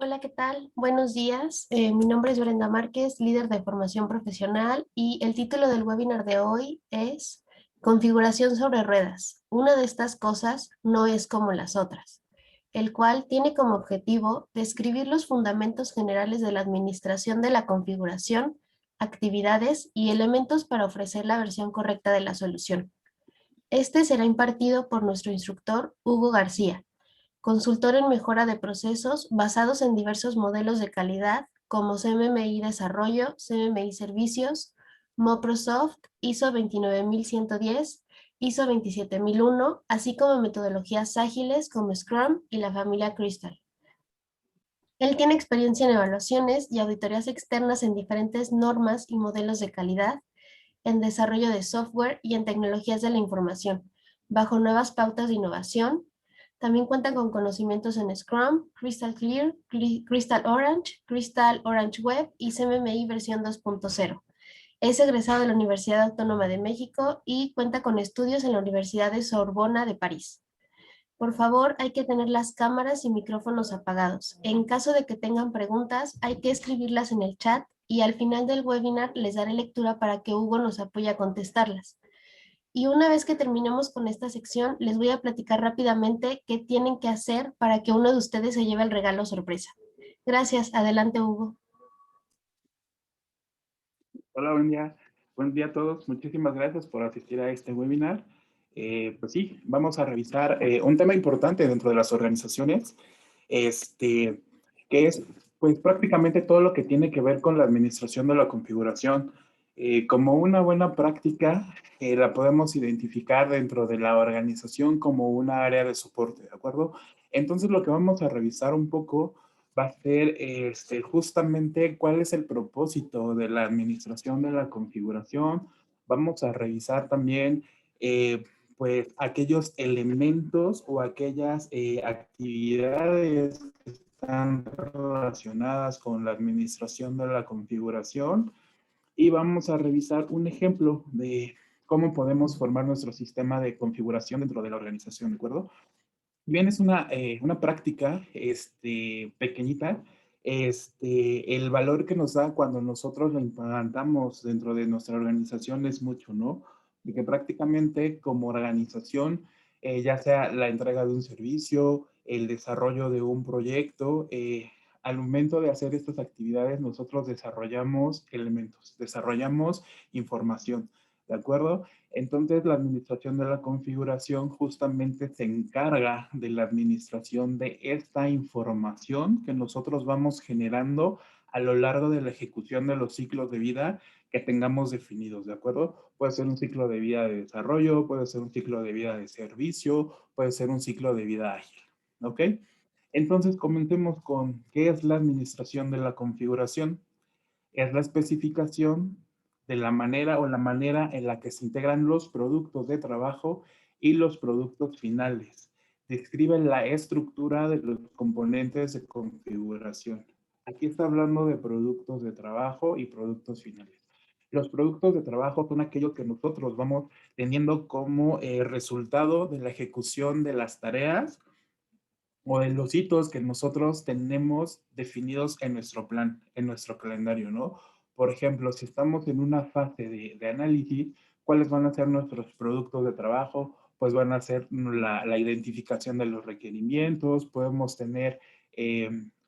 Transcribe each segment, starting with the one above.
Hola, ¿qué tal? Buenos días. Mi nombre es Brenda Márquez, líder de formación profesional, y el título del webinar de hoy es Configuración sobre ruedas. Una de estas cosas no es como las otras, el cual tiene como objetivo describir los fundamentos generales de la administración de la configuración, actividades y elementos para ofrecer la versión correcta de la solución. Este será impartido por nuestro instructor Hugo García, consultor en mejora de procesos basados en diversos modelos de calidad como CMMI Desarrollo, CMMI Servicios, Microsoft, ISO 29110, ISO 27001, así como metodologías ágiles como Scrum y la familia Crystal. Él tiene experiencia en evaluaciones y auditorías externas en diferentes normas y modelos de calidad, en desarrollo de software y en tecnologías de la información, bajo nuevas pautas de innovación. También cuenta con conocimientos en Scrum, Crystal Clear, Crystal Orange Web y CMMI versión 2.0. Es egresado de la Universidad Autónoma de México y cuenta con estudios en la Universidad de Sorbona de París. Por favor, hay que tener las cámaras y micrófonos apagados. En caso de que tengan preguntas, hay que escribirlas en el chat y al final del webinar les daré lectura para que Hugo nos apoye a contestarlas. Y una vez que terminemos con esta sección, les voy a platicar rápidamente qué tienen que hacer para que uno de ustedes se lleve el regalo sorpresa. Gracias. Adelante, Hugo. Hola, buen día. Buen día a todos. Muchísimas gracias por asistir a este webinar. Pues sí, vamos a revisar un tema importante dentro de las organizaciones, que es pues prácticamente todo lo que tiene que ver con la administración de la configuración. Como una buena práctica, la podemos identificar dentro de la organización como una área de soporte, ¿de acuerdo? Entonces, lo que vamos a revisar un poco va a ser justamente cuál es el propósito de la administración de la configuración. Vamos a revisar también pues aquellos elementos o aquellas actividades que están relacionadas con la administración de la configuración y vamos a revisar un ejemplo de cómo podemos formar nuestro sistema de configuración dentro de la organización, ¿de acuerdo? Bien, es una práctica pequeñita. El valor que nos da cuando nosotros lo implantamos dentro de nuestra organización es mucho, ¿no? De que prácticamente como organización, ya sea la entrega de un servicio, el desarrollo de un proyecto, al momento de hacer estas actividades, nosotros desarrollamos elementos, desarrollamos información, ¿de acuerdo? Entonces, la administración de la configuración justamente se encarga de la administración de esta información que nosotros vamos generando a lo largo de la ejecución de los ciclos de vida que tengamos definidos, ¿de acuerdo? Puede ser un ciclo de vida de desarrollo, puede ser un ciclo de vida de servicio, puede ser un ciclo de vida ágil, ¿ok? Entonces, comencemos con qué es la administración de la configuración. Es la especificación de la manera o la manera en la que se integran los productos de trabajo y los productos finales. Describe la estructura de los componentes de configuración. Aquí está hablando de productos de trabajo y productos finales. Los productos de trabajo son aquellos que nosotros vamos teniendo como resultado de la ejecución de las tareas o de los hitos que nosotros tenemos definidos en nuestro plan, en nuestro calendario, ¿no? Por ejemplo, si estamos en una fase de análisis, ¿cuáles van a ser nuestros productos de trabajo? Pues van a ser la identificación de los requerimientos, podemos tener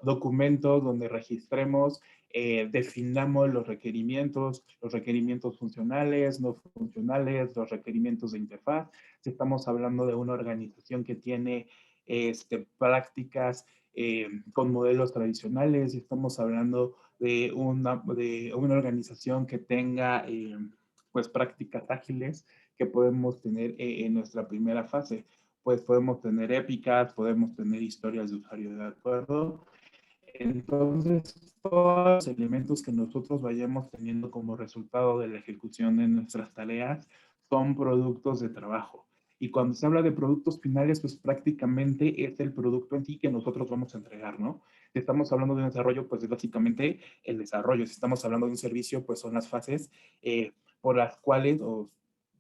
documentos donde registremos, definamos los requerimientos funcionales, no funcionales, los requerimientos de interfaz. Si estamos hablando de una organización que tiene prácticas con modelos tradicionales y estamos hablando de una organización que tenga pues prácticas ágiles que podemos tener en nuestra primera fase. Pues podemos tener épicas, podemos tener historias de usuario, ¿de acuerdo? Entonces, todos los elementos que nosotros vayamos teniendo como resultado de la ejecución de nuestras tareas son productos de trabajo. Y cuando se habla de productos finales, pues prácticamente es el producto en sí que nosotros vamos a entregar, ¿no? Si estamos hablando de un desarrollo, pues es básicamente el desarrollo. Si estamos hablando de un servicio, pues son las fases por las cuales, o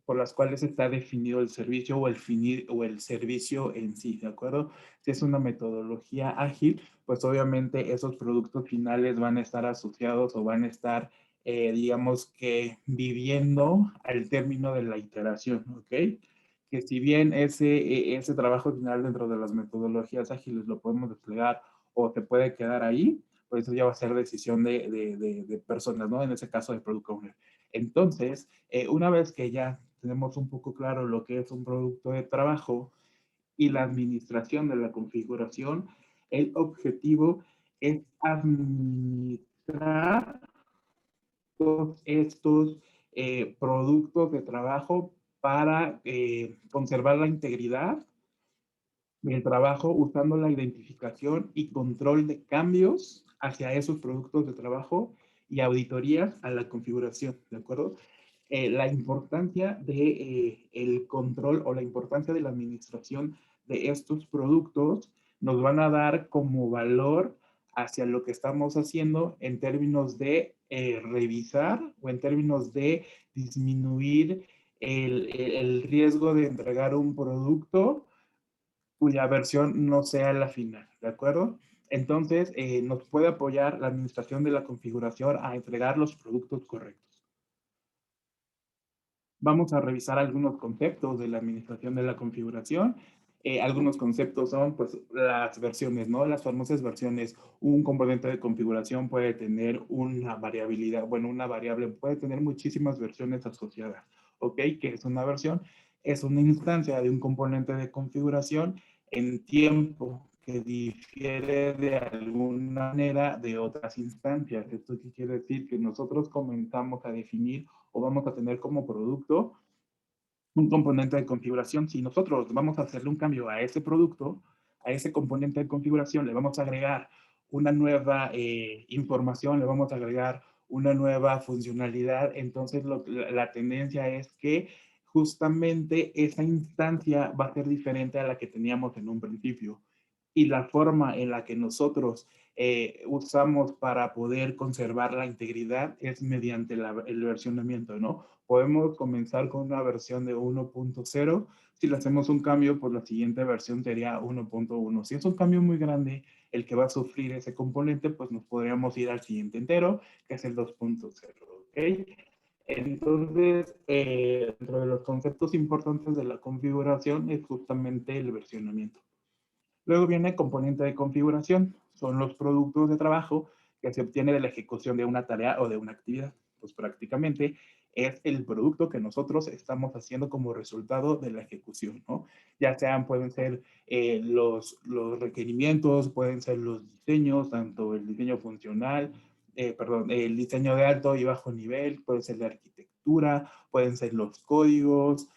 por las cuales está definido el servicio o el servicio en sí, ¿de acuerdo? Si es una metodología ágil, pues obviamente esos productos finales van a estar asociados o van a estar, digamos que, viviendo al término de la iteración, ¿ok? Que si bien ese trabajo final dentro de las metodologías ágiles lo podemos desplegar o se puede quedar ahí, pues eso ya va a ser decisión de personas, ¿no? En ese caso de Product Owner. Entonces, una vez que ya tenemos un poco claro lo que es un producto de trabajo y la administración de la configuración, el objetivo es administrar todos estos productos de trabajo para conservar la integridad del trabajo usando la identificación y control de cambios hacia esos productos de trabajo y auditorías a la configuración, ¿de acuerdo? La importancia de el control o la importancia de la administración de estos productos nos van a dar como valor hacia lo que estamos haciendo en términos de revisar o en términos de disminuir el riesgo de entregar un producto cuya versión no sea la final, ¿de acuerdo? Entonces, nos puede apoyar la administración de la configuración a entregar los productos correctos. Vamos a revisar algunos conceptos de la administración de la configuración. Algunos conceptos son, pues, las versiones, ¿no? Las famosas versiones. Un componente de configuración puede tener una variabilidad, bueno, una variable puede tener muchísimas versiones asociadas, ¿ok? ¿Qué es una versión? Es una instancia de un componente de configuración en tiempo que difiere de alguna manera de otras instancias. ¿Esto qué quiere decir? Que nosotros comenzamos a definir o vamos a tener como producto un componente de configuración. Si nosotros vamos a hacerle un cambio a ese producto, a ese componente de configuración, le vamos a agregar una nueva información, le vamos a agregar una nueva funcionalidad, entonces la tendencia es que justamente esa instancia va a ser diferente a la que teníamos en un principio. Y la forma en la que nosotros usamos para poder conservar la integridad es mediante el versionamiento, ¿no? Podemos comenzar con una versión de 1.0. Si le hacemos un cambio, pues la siguiente versión sería 1.1. Si es un cambio muy grande el que va a sufrir ese componente, pues nos podríamos ir al siguiente entero, que es el 2.0, ¿ok? Entonces, dentro de los conceptos importantes de la configuración es justamente el versionamiento. Luego viene el componente de configuración. Son los productos de trabajo que se obtiene de la ejecución de una tarea o de una actividad. Pues prácticamente es el producto que nosotros estamos haciendo como resultado de la ejecución, ¿no? Ya sean, pueden ser los requerimientos, pueden ser los diseños, tanto el diseño funcional, perdón, el diseño de alto y bajo nivel, puede ser la arquitectura, pueden ser los códigos,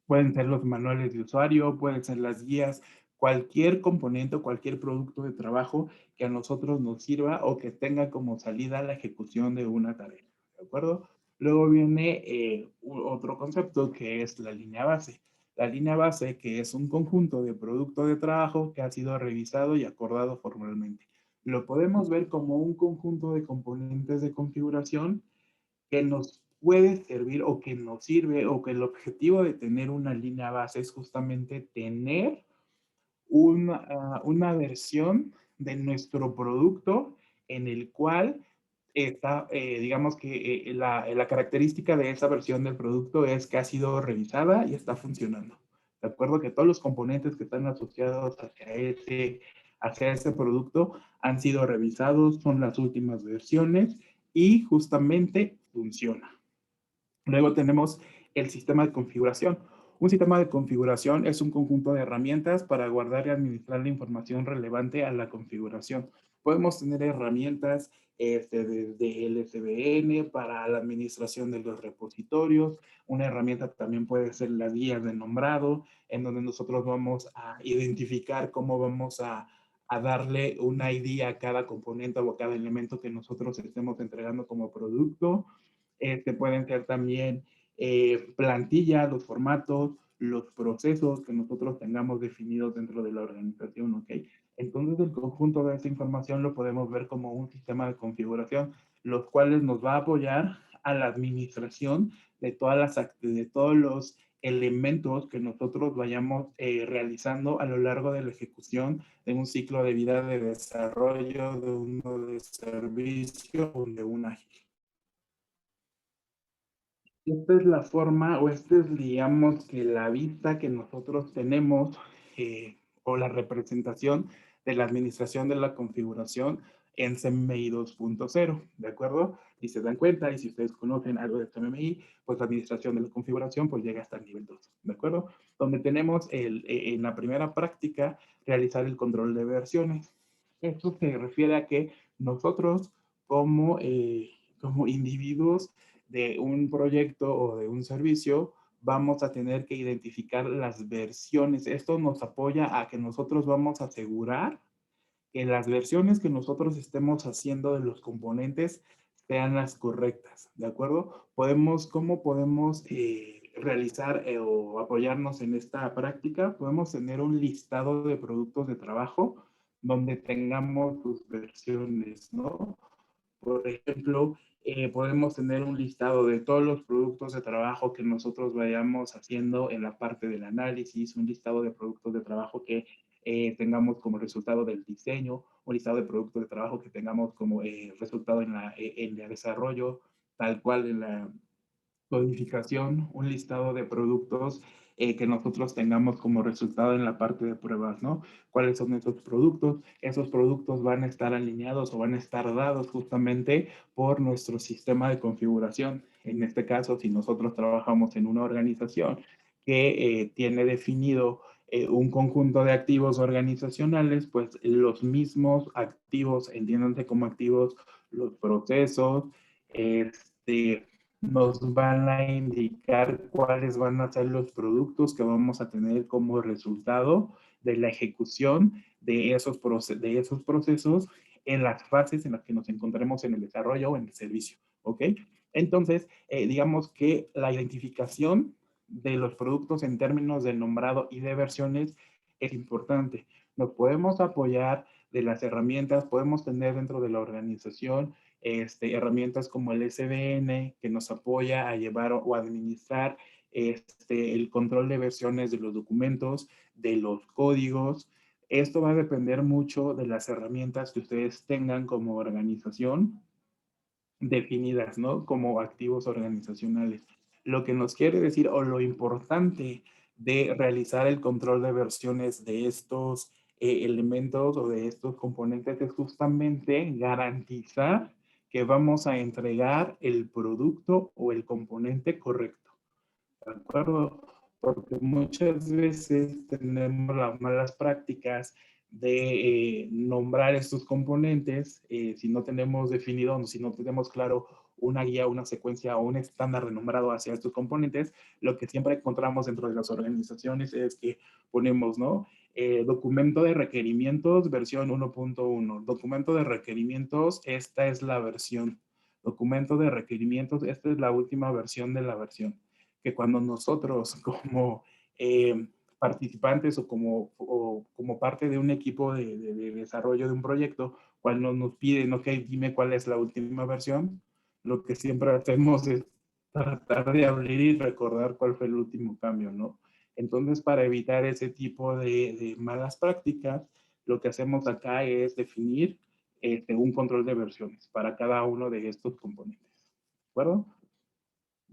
pueden ser los manuales de usuario, pueden ser las guías, cualquier componente o cualquier producto de trabajo que a nosotros nos sirva o que tenga como salida la ejecución de una tarea, ¿de acuerdo? Luego viene otro concepto que es la línea base. La línea base, que es un conjunto de productos de trabajo que ha sido revisado y acordado formalmente. Lo podemos ver como un conjunto de componentes de configuración que nos puede servir o que nos sirve o que el objetivo de tener una línea base es justamente tener una versión de nuestro producto en el cual está, digamos que la característica de esa versión del producto es que ha sido revisada y está funcionando. De acuerdo que todos los componentes que están asociados hacia ese producto han sido revisados, son las últimas versiones y justamente funciona. Luego tenemos el sistema de configuración. Un sistema de configuración es un conjunto de herramientas para guardar y administrar la información relevante a la configuración. Podemos tener herramientas desde el SVN para la administración de los repositorios. Una herramienta también puede ser las guías de nombrado, en donde nosotros vamos a identificar cómo vamos a darle un ID a cada componente o a cada elemento que nosotros estemos entregando como producto. Pueden ser también plantillas, los formatos, los procesos que nosotros tengamos definidos dentro de la organización, ¿ok? Entonces, el conjunto de esta información lo podemos ver como un sistema de configuración, los cuales nos va a apoyar a la administración de de todos los elementos que nosotros vayamos realizando a lo largo de la ejecución de un ciclo de vida de desarrollo, de uno de servicio o de un ágil. Esta es la forma, o esta es, digamos, que la vista que nosotros tenemos, o la representación de la administración de la configuración en CMMI 2.0, ¿de acuerdo? Si se dan cuenta y si ustedes conocen algo de CMMI, pues la administración de la configuración pues llega hasta el nivel 2, ¿de acuerdo? Donde tenemos en la primera práctica realizar el control de versiones. Esto se refiere a que nosotros como individuos de un proyecto o de un servicio, vamos a tener que identificar las versiones. Esto nos apoya a que nosotros vamos a asegurar que las versiones que nosotros estemos haciendo de los componentes sean las correctas, ¿de acuerdo? ¿Cómo podemos realizar o apoyarnos en esta práctica? Podemos tener un listado de productos de trabajo donde tengamos sus versiones, ¿no? Por ejemplo, podemos tener un listado de todos los productos de trabajo que nosotros vayamos haciendo en la parte del análisis, un listado de productos de trabajo que tengamos como resultado del diseño, un listado de productos de trabajo que tengamos como resultado en el desarrollo, tal cual en la codificación, un listado de productos que nosotros tengamos como resultado en la parte de pruebas, ¿no? ¿Cuáles son esos productos? Esos productos van a estar alineados o van a estar dados justamente por nuestro sistema de configuración. En este caso, si nosotros trabajamos en una organización que tiene definido un conjunto de activos organizacionales, pues los mismos activos, entiéndanse como activos, los procesos, nos van a indicar cuáles van a ser los productos que vamos a tener como resultado de la ejecución de esos procesos en las fases en las que nos encontremos en el desarrollo o en el servicio, ¿ok? Entonces, digamos que la identificación de los productos en términos de nombrado y de versiones es importante. Nos podemos apoyar de las herramientas, podemos tener dentro de la organización herramientas como el SVN, que nos apoya a llevar o administrar el control de versiones de los documentos, de los códigos. Esto va a depender mucho de las herramientas que ustedes tengan como organización definidas, ¿no? Como activos organizacionales. Lo que nos quiere decir, o lo importante de realizar el control de versiones de estos elementos o de estos componentes es justamente garantizar que vamos a entregar el producto o el componente correcto. ¿De acuerdo? Porque muchas veces tenemos las malas prácticas de nombrar estos componentes si no tenemos definido, si no tenemos claro una guía, una secuencia o un estándar renombrado hacia estos componentes, lo que siempre encontramos dentro de las organizaciones es que ponemos, ¿no? Documento de requerimientos, versión 1.1. Documento de requerimientos, esta es la versión. Documento de requerimientos, esta es la última versión de la versión. Que cuando nosotros como participantes o como parte de un equipo de desarrollo de un proyecto, cuando nos piden, ok, dime cuál es la última versión, lo que siempre hacemos es tratar de abrir y recordar cuál fue el último cambio, ¿no? Entonces, para evitar ese tipo de malas prácticas, lo que hacemos acá es definir un control de versiones para cada uno de estos componentes. ¿De acuerdo?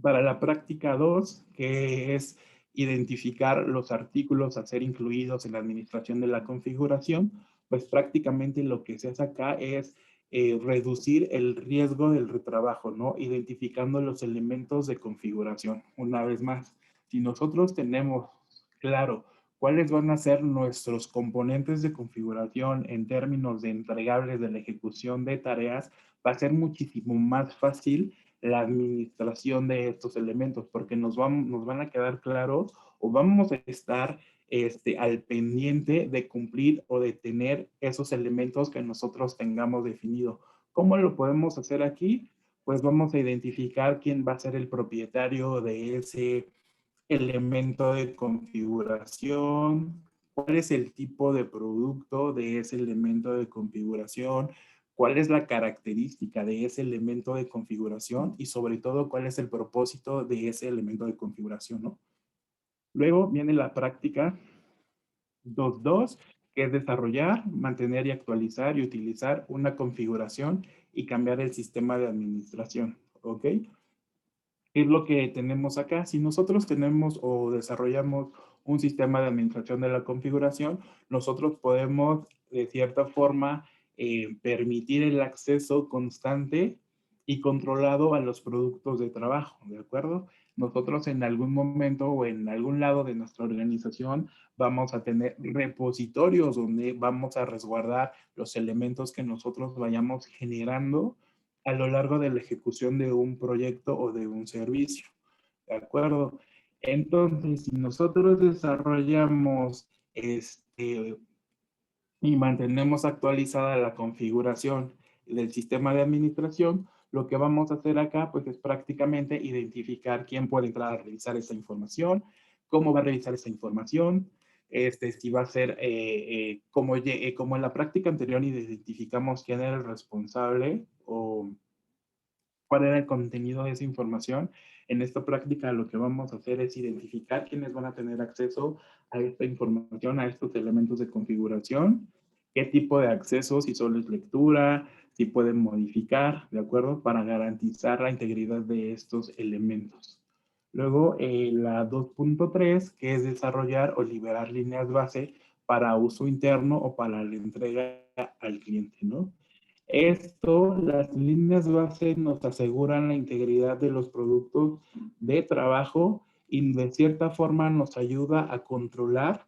Para la práctica 2, que es identificar los artículos a ser incluidos en la administración de la configuración, pues prácticamente lo que se hace acá es reducir el riesgo del retrabajo, ¿no? Identificando los elementos de configuración. Una vez más, si nosotros tenemos claro cuáles van a ser nuestros componentes de configuración en términos de entregables de la ejecución de tareas, va a ser muchísimo más fácil la administración de estos elementos, porque nos van a quedar claros o vamos a estar al pendiente de cumplir o de tener esos elementos que nosotros tengamos definido. ¿Cómo lo podemos hacer aquí? Pues vamos a identificar quién va a ser el propietario de ese elemento de configuración, cuál es el tipo de producto de ese elemento de configuración, cuál es la característica de ese elemento de configuración y sobre todo cuál es el propósito de ese elemento de configuración, ¿no? Luego viene la práctica 2.2, que es desarrollar, mantener y actualizar y utilizar una configuración y cambiar el sistema de administración, ¿ok? ¿Qué es lo que tenemos acá? Si nosotros tenemos o desarrollamos un sistema de administración de la configuración, nosotros podemos, de cierta forma, permitir el acceso constante y controlado a los productos de trabajo, ¿de acuerdo? Nosotros en algún momento o en algún lado de nuestra organización vamos a tener repositorios donde vamos a resguardar los elementos que nosotros vayamos generando a lo largo de la ejecución de un proyecto o de un servicio. ¿De acuerdo? Entonces, si nosotros desarrollamos y mantenemos actualizada la configuración del sistema de administración, lo que vamos a hacer acá pues es prácticamente identificar quién puede entrar a revisar esa información, cómo va a revisar esa información, si va a ser como en la práctica anterior identificamos quién era el responsable o cuál era el contenido de esa información. En esta práctica lo que vamos a hacer es identificar quiénes van a tener acceso a esta información, a estos elementos de configuración, qué tipo de acceso, si solo es lectura, si pueden modificar, ¿de acuerdo? Para garantizar la integridad de estos elementos. Luego, la 2.3, que es desarrollar o liberar líneas base para uso interno o para la entrega al cliente, ¿no? Esto, las líneas base nos aseguran la integridad de los productos de trabajo y de cierta forma nos ayuda a controlar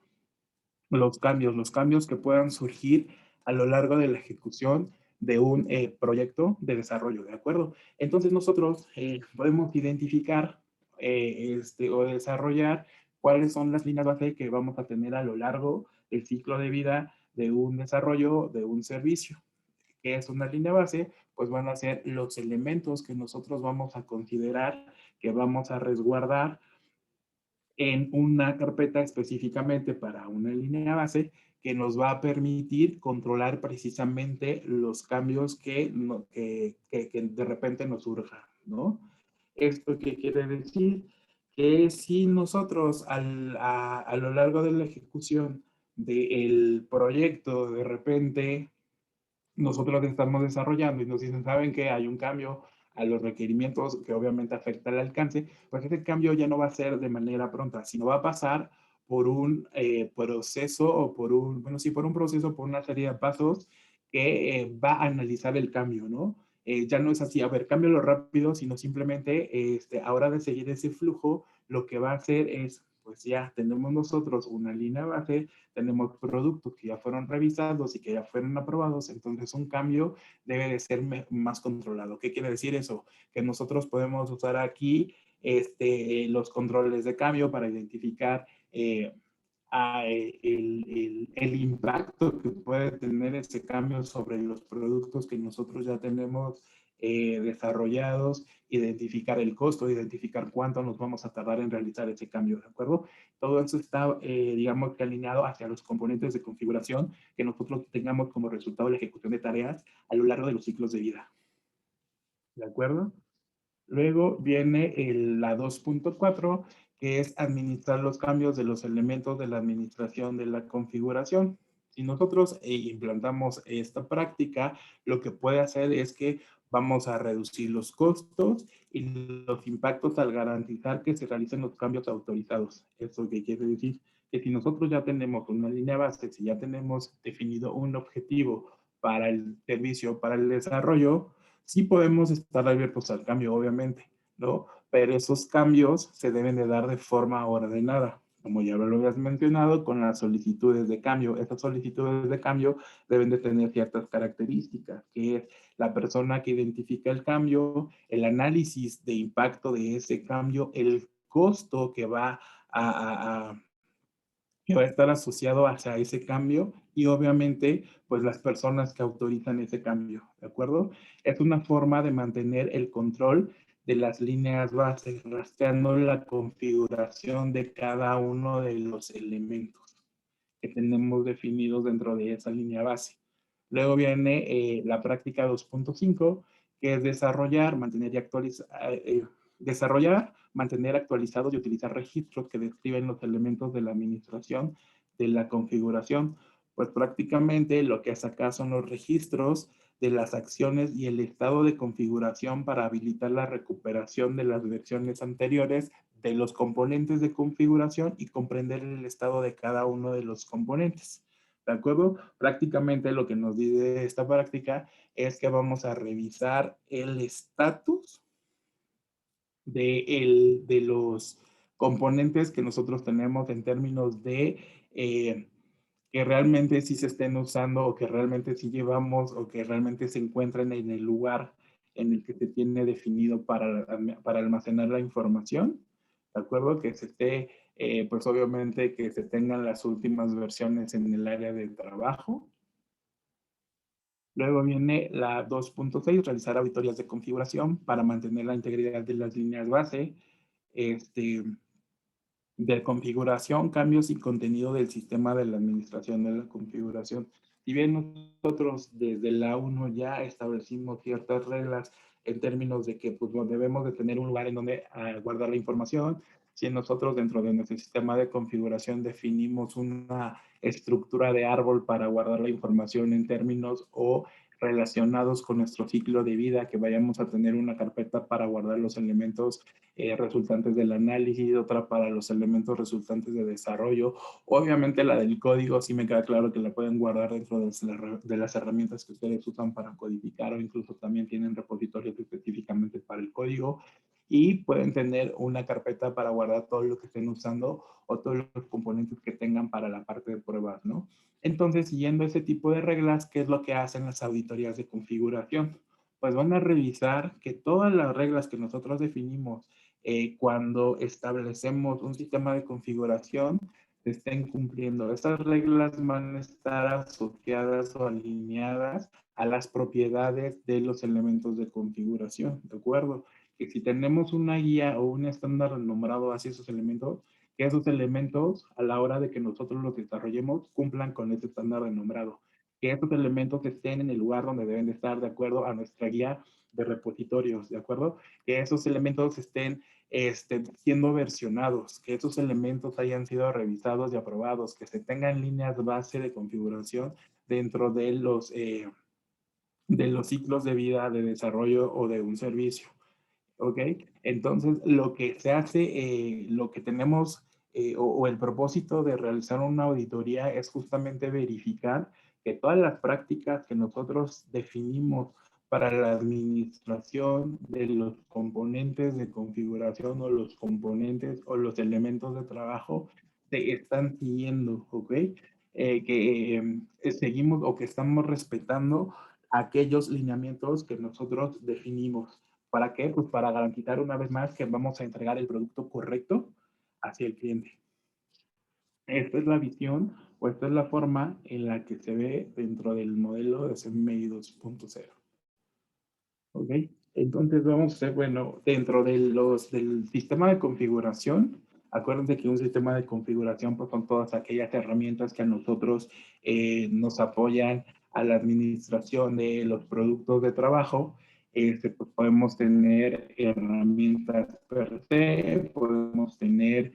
los cambios que puedan surgir a lo largo de la ejecución de un proyecto de desarrollo, ¿de acuerdo? Entonces nosotros podemos identificar o desarrollar cuáles son las líneas base que vamos a tener a lo largo del ciclo de vida de un desarrollo, de un servicio. ¿Qué es una línea base? Pues van a ser los elementos que nosotros vamos a considerar, que vamos a resguardar en una carpeta específicamente para una línea base que nos va a permitir controlar precisamente los cambios que de repente nos surjan, ¿no? ¿Esto qué quiere decir? Que si nosotros a lo largo de la ejecución del proyecto de repente nosotros estamos desarrollando y nos dicen, ¿saben que hay un cambio a los requerimientos que obviamente afecta al alcance? Pues ese cambio ya no va a ser de manera pronta, sino va a pasar por un proceso o por un, bueno, sí, por un proceso, por una serie de pasos que va a analizar el cambio, ¿no? Ya no es así, a ver, cámbialo rápido, sino simplemente ahora de seguir ese flujo, lo que va a hacer es, pues ya tenemos nosotros una línea base, tenemos productos que ya fueron revisados y que ya fueron aprobados, entonces un cambio debe de ser más controlado. ¿Qué quiere decir eso? Que nosotros podemos usar aquí los controles de cambio para identificar el impacto que puede tener ese cambio sobre los productos que nosotros ya tenemos desarrollados, identificar el costo, identificar cuánto nos vamos a tardar en realizar ese cambio, ¿de acuerdo? Todo eso está, digamos que alineado hacia los componentes de configuración que nosotros tengamos como resultado de la ejecución de tareas a lo largo de los ciclos de vida, ¿de acuerdo? Luego viene la 2.4, que es administrar los cambios de los elementos de la administración de la configuración. Si nosotros implantamos esta práctica, lo que puede hacer es que vamos a reducir los costos y los impactos al garantizar que se realicen los cambios autorizados. ¿Eso qué quiere decir? Que si nosotros ya tenemos una línea base, si ya tenemos definido un objetivo para el servicio, para el desarrollo, sí podemos estar abiertos al cambio, obviamente, ¿no? Pero esos cambios se deben de dar de forma ordenada, como ya lo habías mencionado, con las solicitudes de cambio. Esas solicitudes de cambio deben de tener ciertas características, que es la persona que identifica el cambio, el análisis de impacto de ese cambio, el costo que va a estar asociado hacia ese cambio y obviamente pues las personas que autorizan ese cambio, ¿de acuerdo? Es una forma de mantener el control de las líneas base, rastreando la configuración de cada uno de los elementos que tenemos definidos dentro de esa línea base. Luego viene la práctica 2.5, que es desarrollar, mantener y actualizar, desarrollar, mantener actualizados y utilizar registros que describen los elementos de la administración de la configuración. Pues prácticamente lo que hace acá son los registros de las acciones y el estado de configuración para habilitar la recuperación de las versiones anteriores de los componentes de configuración y comprender el estado de cada uno de los componentes. ¿De acuerdo? Prácticamente lo que nos dice esta práctica es que vamos a revisar el estatus de los componentes que nosotros tenemos en términos de que realmente sí se estén usando o que realmente sí llevamos o que realmente se encuentren en el lugar en el que se tiene definido para almacenar la información, ¿de acuerdo? Que se esté, pues obviamente que se tengan las últimas versiones en el área de trabajo. Luego viene la 2.6, realizar auditorías de configuración para mantener la integridad de las líneas base, de configuración, cambios y contenido del sistema de la administración de la configuración. Si bien nosotros desde la 1 ya establecimos ciertas reglas en términos de que pues, debemos de tener un lugar en donde guardar la información, si nosotros dentro de nuestro sistema de configuración definimos una estructura de árbol para guardar la información en términos o relacionados con nuestro ciclo de vida, que vayamos a tener una carpeta para guardar los elementos resultantes del análisis, otra para los elementos resultantes de desarrollo. Obviamente la del código sí me queda claro que la pueden guardar dentro de las herramientas que ustedes usan para codificar o incluso también tienen repositorios específicamente para el código y pueden tener una carpeta para guardar todo lo que estén usando o todos los componentes que tengan para la parte de pruebas, ¿no? Entonces, siguiendo ese tipo de reglas, ¿qué es lo que hacen las auditorías de configuración? Pues van a revisar que todas las reglas que nosotros definimos cuando establecemos un sistema de configuración se estén cumpliendo. Estas reglas van a estar asociadas o alineadas a las propiedades de los elementos de configuración, ¿de acuerdo? Que si tenemos una guía o un estándar nombrado hacia esos elementos, que esos elementos a la hora de que nosotros los desarrollemos cumplan con ese estándar nombrado, que estos elementos estén en el lugar donde deben de estar de acuerdo a nuestra guía de repositorios, ¿de acuerdo? Que esos elementos estén siendo versionados, que esos elementos hayan sido revisados y aprobados, que se tengan líneas base de configuración dentro de los ciclos de vida de desarrollo o de un servicio. ¿Ok? Entonces, lo que se hace, lo que tenemos o el propósito de realizar una auditoría es justamente verificar que todas las prácticas que nosotros definimos para la administración de los componentes de configuración o los componentes o los elementos de trabajo se están siguiendo, ¿ok? Que seguimos o que estamos respetando aquellos lineamientos que nosotros definimos. ¿Para qué? Pues para garantizar una vez más que vamos a entregar el producto correcto hacia el cliente. Esta es la visión o esta es la forma en la que se ve dentro del modelo de CMI 2.0. ¿Ok? Entonces vamos a hacer, bueno, dentro de del sistema de configuración, acuérdense que un sistema de configuración pues, son todas aquellas herramientas que a nosotros nos apoyan a la administración de los productos de trabajo. Pues, podemos tener herramientas per se, podemos tener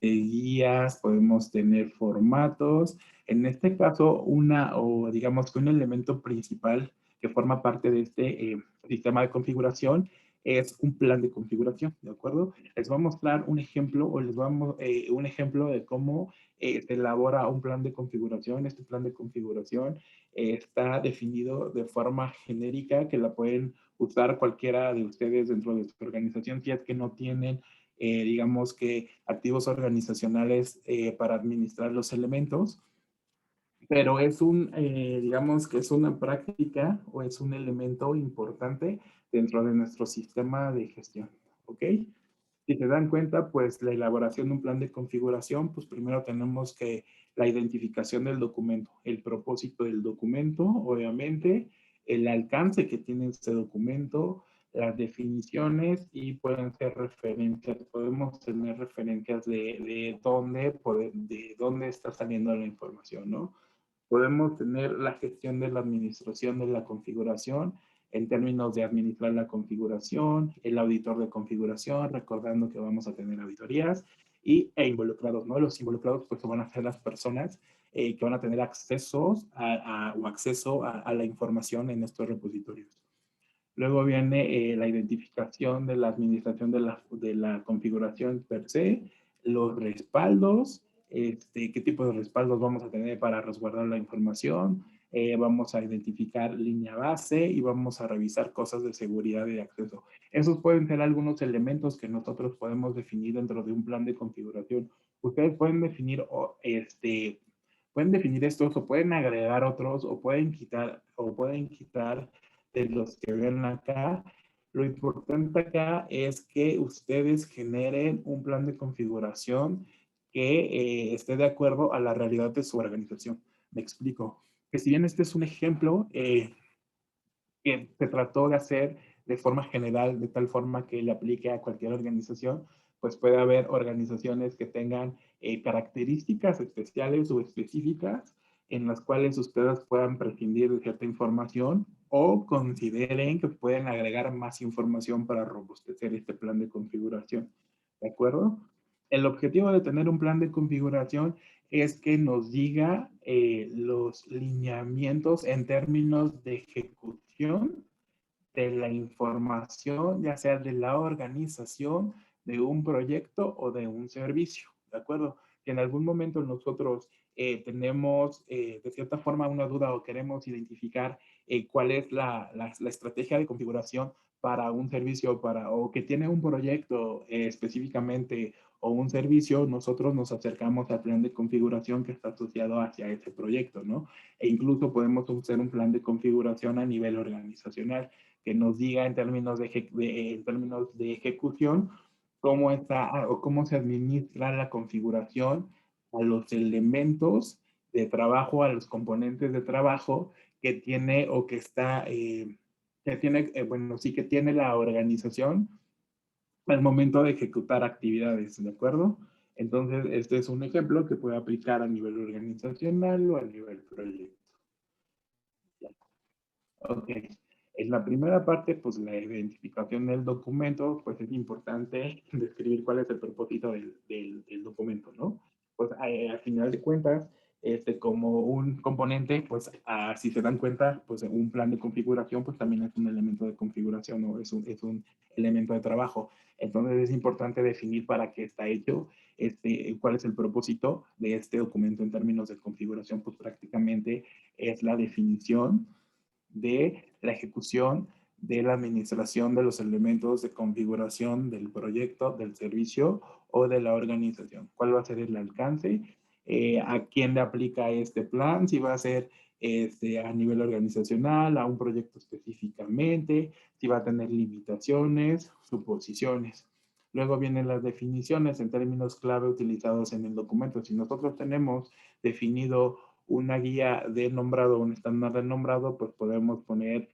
guías, podemos tener formatos. En este caso, o digamos que un elemento principal que forma parte de este sistema de configuración es un plan de configuración, ¿de acuerdo? Les voy a mostrar un ejemplo o les vamos un ejemplo de cómo se elabora un plan de configuración. Este plan de configuración está definido de forma genérica que la pueden usar cualquiera de ustedes dentro de su organización si es que no tienen digamos que activos organizacionales para administrar los elementos, pero es digamos que es una práctica o es un elemento importante dentro de nuestro sistema de gestión, ¿ok? Si se dan cuenta, pues la elaboración de un plan de configuración, pues primero tenemos que la identificación del documento, el propósito del documento, obviamente, el alcance que tiene este documento, las definiciones y pueden ser referencias, podemos tener referencias de dónde está saliendo la información, ¿no? Podemos tener la gestión de la administración de la configuración en términos de administrar la configuración, el auditor de configuración, recordando que vamos a tener auditorías e involucrados, ¿no? Los involucrados pues van a ser las personas que van a tener acceso a la información en estos repositorios. Luego viene la identificación de la administración de la configuración per se, los respaldos, qué tipo de respaldos vamos a tener para resguardar la información, vamos a identificar línea base y vamos a revisar cosas de seguridad y de acceso. Esos pueden ser algunos elementos que nosotros podemos definir dentro de un plan de configuración. Ustedes pueden definir estos o pueden agregar otros o pueden quitar de los que ven acá. Lo importante acá es que ustedes generen un plan de configuración que esté de acuerdo a la realidad de su organización. Me explico. Que si bien este es un ejemplo que se trató de hacer de forma general, de tal forma que le aplique a cualquier organización, pues puede haber organizaciones que tengan características especiales o específicas en las cuales ustedes puedan prescindir de cierta información o consideren que pueden agregar más información para robustecer este plan de configuración. ¿De acuerdo? El objetivo de tener un plan de configuración es que nos diga los lineamientos en términos de ejecución de la información, ya sea de la organización, de un proyecto o de un servicio, ¿de acuerdo? Si en algún momento nosotros tenemos de cierta forma una duda o queremos identificar cuál es la estrategia de configuración para un servicio o que tiene un proyecto específicamente o un servicio, nosotros nos acercamos al plan de configuración que está asociado hacia ese proyecto, ¿no? E incluso podemos hacer un plan de configuración a nivel organizacional que nos diga en términos en términos de ejecución cómo está o cómo se administra la configuración a los elementos de trabajo, a los componentes de trabajo que tiene o que está, que tiene, bueno, sí que tiene la organización al momento de ejecutar actividades, ¿de acuerdo? Entonces, este es un ejemplo que puede aplicar a nivel organizacional o a nivel proyecto. Ok. En la primera parte, pues la identificación del documento, pues es importante describir cuál es el propósito del documento, ¿no? Pues al final de cuentas, como un componente, pues si se dan cuenta, pues un plan de configuración, pues también es un elemento de configuración, ¿no? Es un elemento de trabajo. Entonces es importante definir para qué está hecho, cuál es el propósito de este documento en términos de configuración, pues prácticamente es la definición de la ejecución de la administración de los elementos de configuración del proyecto, del servicio o de la organización. ¿Cuál va a ser el alcance? ¿A quién le aplica este plan? Si va a ser a nivel organizacional, a un proyecto específicamente, si va a tener limitaciones, suposiciones. Luego vienen las definiciones en términos clave utilizados en el documento. Si nosotros tenemos definido una guía de nombrado, un estándar de nombrado, pues podemos poner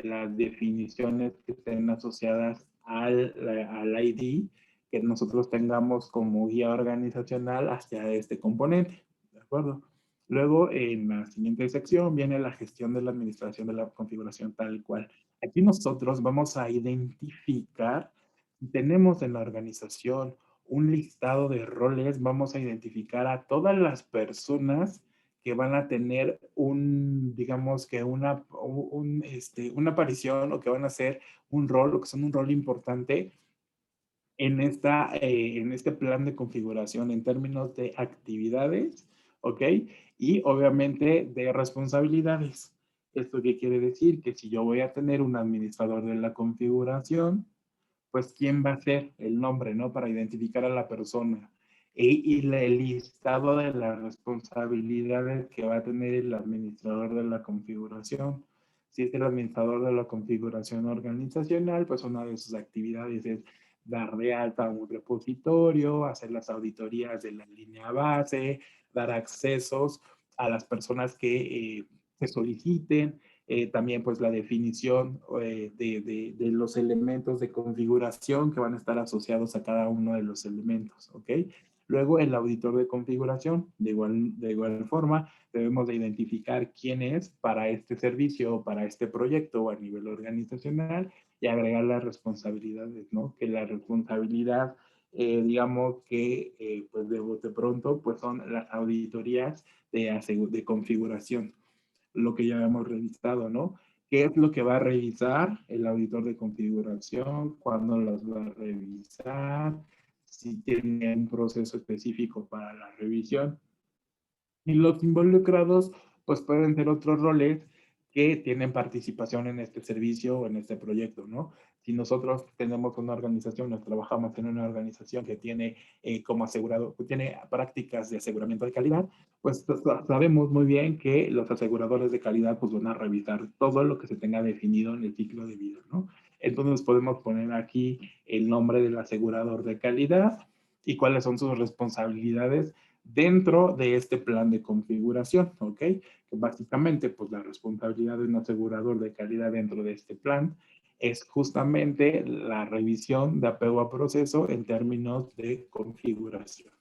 las definiciones que estén asociadas al ID que nosotros tengamos como guía organizacional hacia este componente, ¿de acuerdo? Luego, en la siguiente sección viene la gestión de la administración de la configuración tal cual. Aquí nosotros vamos a identificar, tenemos en la organización un listado de roles, vamos a identificar a todas las personas que van a tener digamos que una aparición o que van a hacer un rol o que son un rol importante en este plan de configuración en términos de actividades, ¿ok? Y obviamente de responsabilidades. ¿Esto qué quiere decir? Que si yo voy a tener un administrador de la configuración, pues quién va a ser el nombre, ¿no? Para identificar a la persona. Y el listado de las responsabilidades que va a tener el administrador de la configuración. Si es el administrador de la configuración organizacional, pues una de sus actividades es dar de alta un repositorio, hacer las auditorías de la línea base, dar accesos a las personas que se soliciten, también pues la definición de los elementos de configuración que van a estar asociados a cada uno de los elementos, ¿ok? Luego, el auditor de configuración, de igual forma, debemos de identificar quién es para este servicio o para este proyecto o a nivel organizacional y agregar las responsabilidades, ¿no? Que la responsabilidad, digamos que, pues de bote pronto, pues son las auditorías de configuración, lo que ya hemos revisado, ¿no? ¿Qué es lo que va a revisar el auditor de configuración? ¿Cuándo las va a revisar? Si tiene un proceso específico para la revisión. Y los involucrados, pues pueden ser otros roles que tienen participación en este servicio o en este proyecto, ¿no? Si nosotros tenemos una organización, nos trabajamos en una organización que tiene como asegurado, que tiene prácticas de aseguramiento de calidad, pues sabemos muy bien que los aseguradores de calidad pues van a revisar todo lo que se tenga definido en el ciclo de vida, ¿no? Entonces podemos poner aquí el nombre del asegurador de calidad y cuáles son sus responsabilidades dentro de este plan de configuración, ¿ok? Que básicamente, pues la responsabilidad de un asegurador de calidad dentro de este plan es justamente la revisión de apego a proceso en términos de configuración.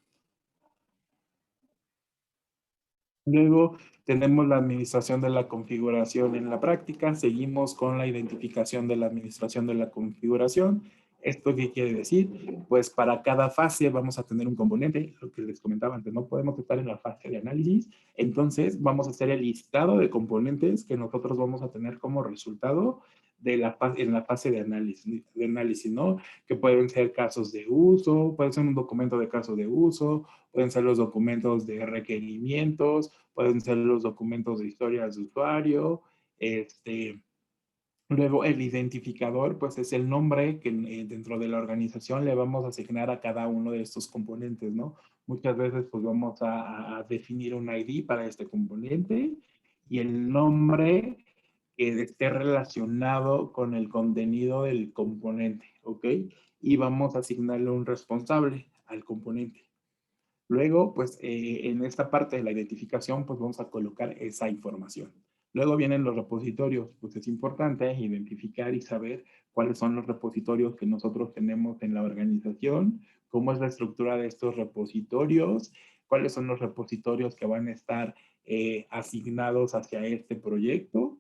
Luego tenemos la administración de la configuración en la práctica. Seguimos con la identificación de la administración de la configuración. ¿Esto qué quiere decir? Pues para cada fase vamos a tener un componente, lo que les comentaba antes, no podemos estar en la fase de análisis, entonces vamos a hacer el listado de componentes que nosotros vamos a tener como resultado de en la fase de análisis, ¿no? Que pueden ser casos de uso, puede ser un documento de caso de uso, pueden ser los documentos de requerimientos, pueden ser los documentos de historias de usuario, luego el identificador, pues es el nombre que dentro de la organización le vamos a asignar a cada uno de estos componentes, ¿no? Muchas veces pues vamos a definir un ID para este componente y el nombre que esté relacionado con el contenido del componente, ¿ok? Y vamos a asignarle un responsable al componente. Luego, pues en esta parte de la identificación, pues vamos a colocar esa información. Luego vienen los repositorios, pues es importante identificar y saber cuáles son los repositorios que nosotros tenemos en la organización, cómo es la estructura de estos repositorios, cuáles son los repositorios que van a estar asignados hacia este proyecto.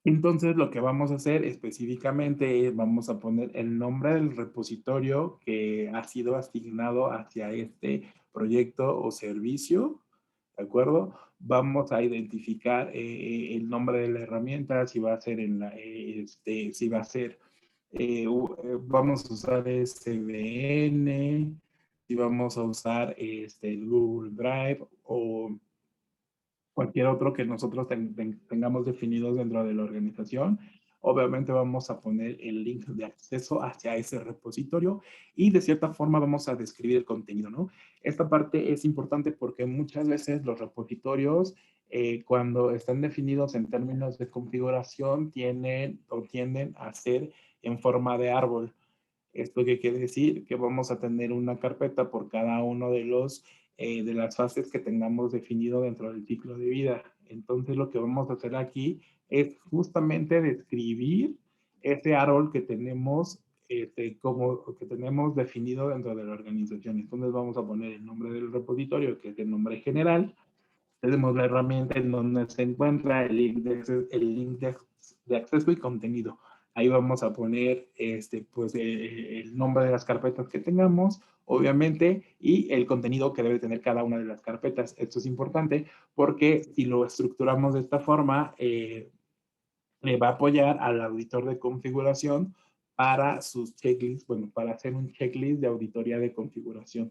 Entonces, lo que vamos a hacer específicamente es, vamos a poner el nombre del repositorio que ha sido asignado hacia este proyecto o servicio, ¿de acuerdo? Vamos a identificar el nombre de la herramienta, si va a ser si va a ser, vamos a usar SVN, si vamos a usar Google Drive o cualquier otro que nosotros tengamos definidos dentro de la organización. Obviamente vamos a poner el link de acceso hacia ese repositorio y de cierta forma vamos a describir el contenido, ¿no? Esta parte es importante porque muchas veces los repositorios, cuando están definidos en términos de configuración, tienen o tienden a ser en forma de árbol. ¿Esto qué quiere decir? Que vamos a tener una carpeta por cada uno de las fases que tengamos definido dentro del ciclo de vida. Entonces, lo que vamos a hacer aquí es justamente describir ese árbol que tenemos, como que tenemos definido dentro de la organización. Entonces, vamos a poner el nombre del repositorio, que es el nombre general. Tenemos la herramienta en donde se encuentra el link de acceso y contenido. Ahí vamos a poner pues, el nombre de las carpetas que tengamos, obviamente, y el contenido que debe tener cada una de las carpetas. Esto es importante porque si lo estructuramos de esta forma, le va a apoyar al auditor de configuración para sus checklists, bueno, para hacer un checklist de auditoría de configuración.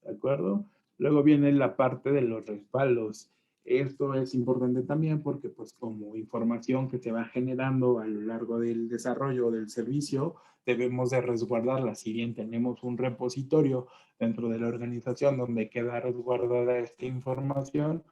¿De acuerdo? Luego viene la parte de los respaldos. Esto es importante también porque pues como información que se va generando a lo largo del desarrollo del servicio, debemos de resguardarla. Si bien tenemos un repositorio dentro de la organización donde queda resguardada esta información,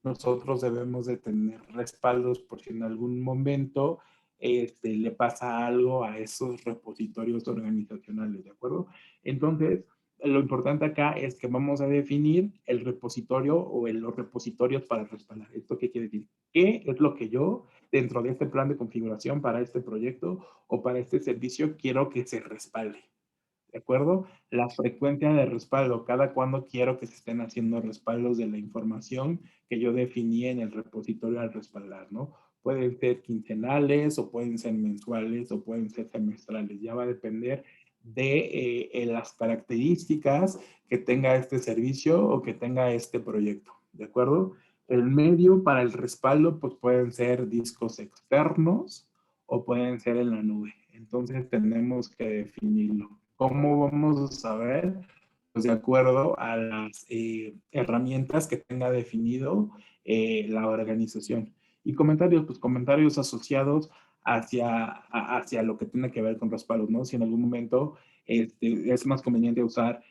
nosotros debemos de tener respaldos por si en algún momento le pasa algo a esos repositorios organizacionales, ¿de acuerdo? Entonces, lo importante acá es que vamos a definir el repositorio o los repositorios para respaldar. ¿Esto qué quiere decir? ¿Qué es lo que yo, dentro de este plan de configuración para este proyecto o para este servicio, quiero que se respalde? ¿de acuerdo? La frecuencia de respaldo, cada cuándo quiero que se estén haciendo respaldos de la información que yo definí en el repositorio al respaldar, ¿no? Pueden ser quincenales o pueden ser mensuales o pueden ser semestrales, ya va a depender de las características que tenga este servicio o que tenga este proyecto, ¿de acuerdo? El medio para el respaldo pues pueden ser discos externos o pueden ser en la nube. Entonces tenemos que definirlo. ¿Cómo vamos a saber? Pues de acuerdo a las herramientas que tenga definido la organización. Y comentarios, pues comentarios asociados hacia lo que tiene que ver con respaldos, ¿no? Si en algún momento es más conveniente usar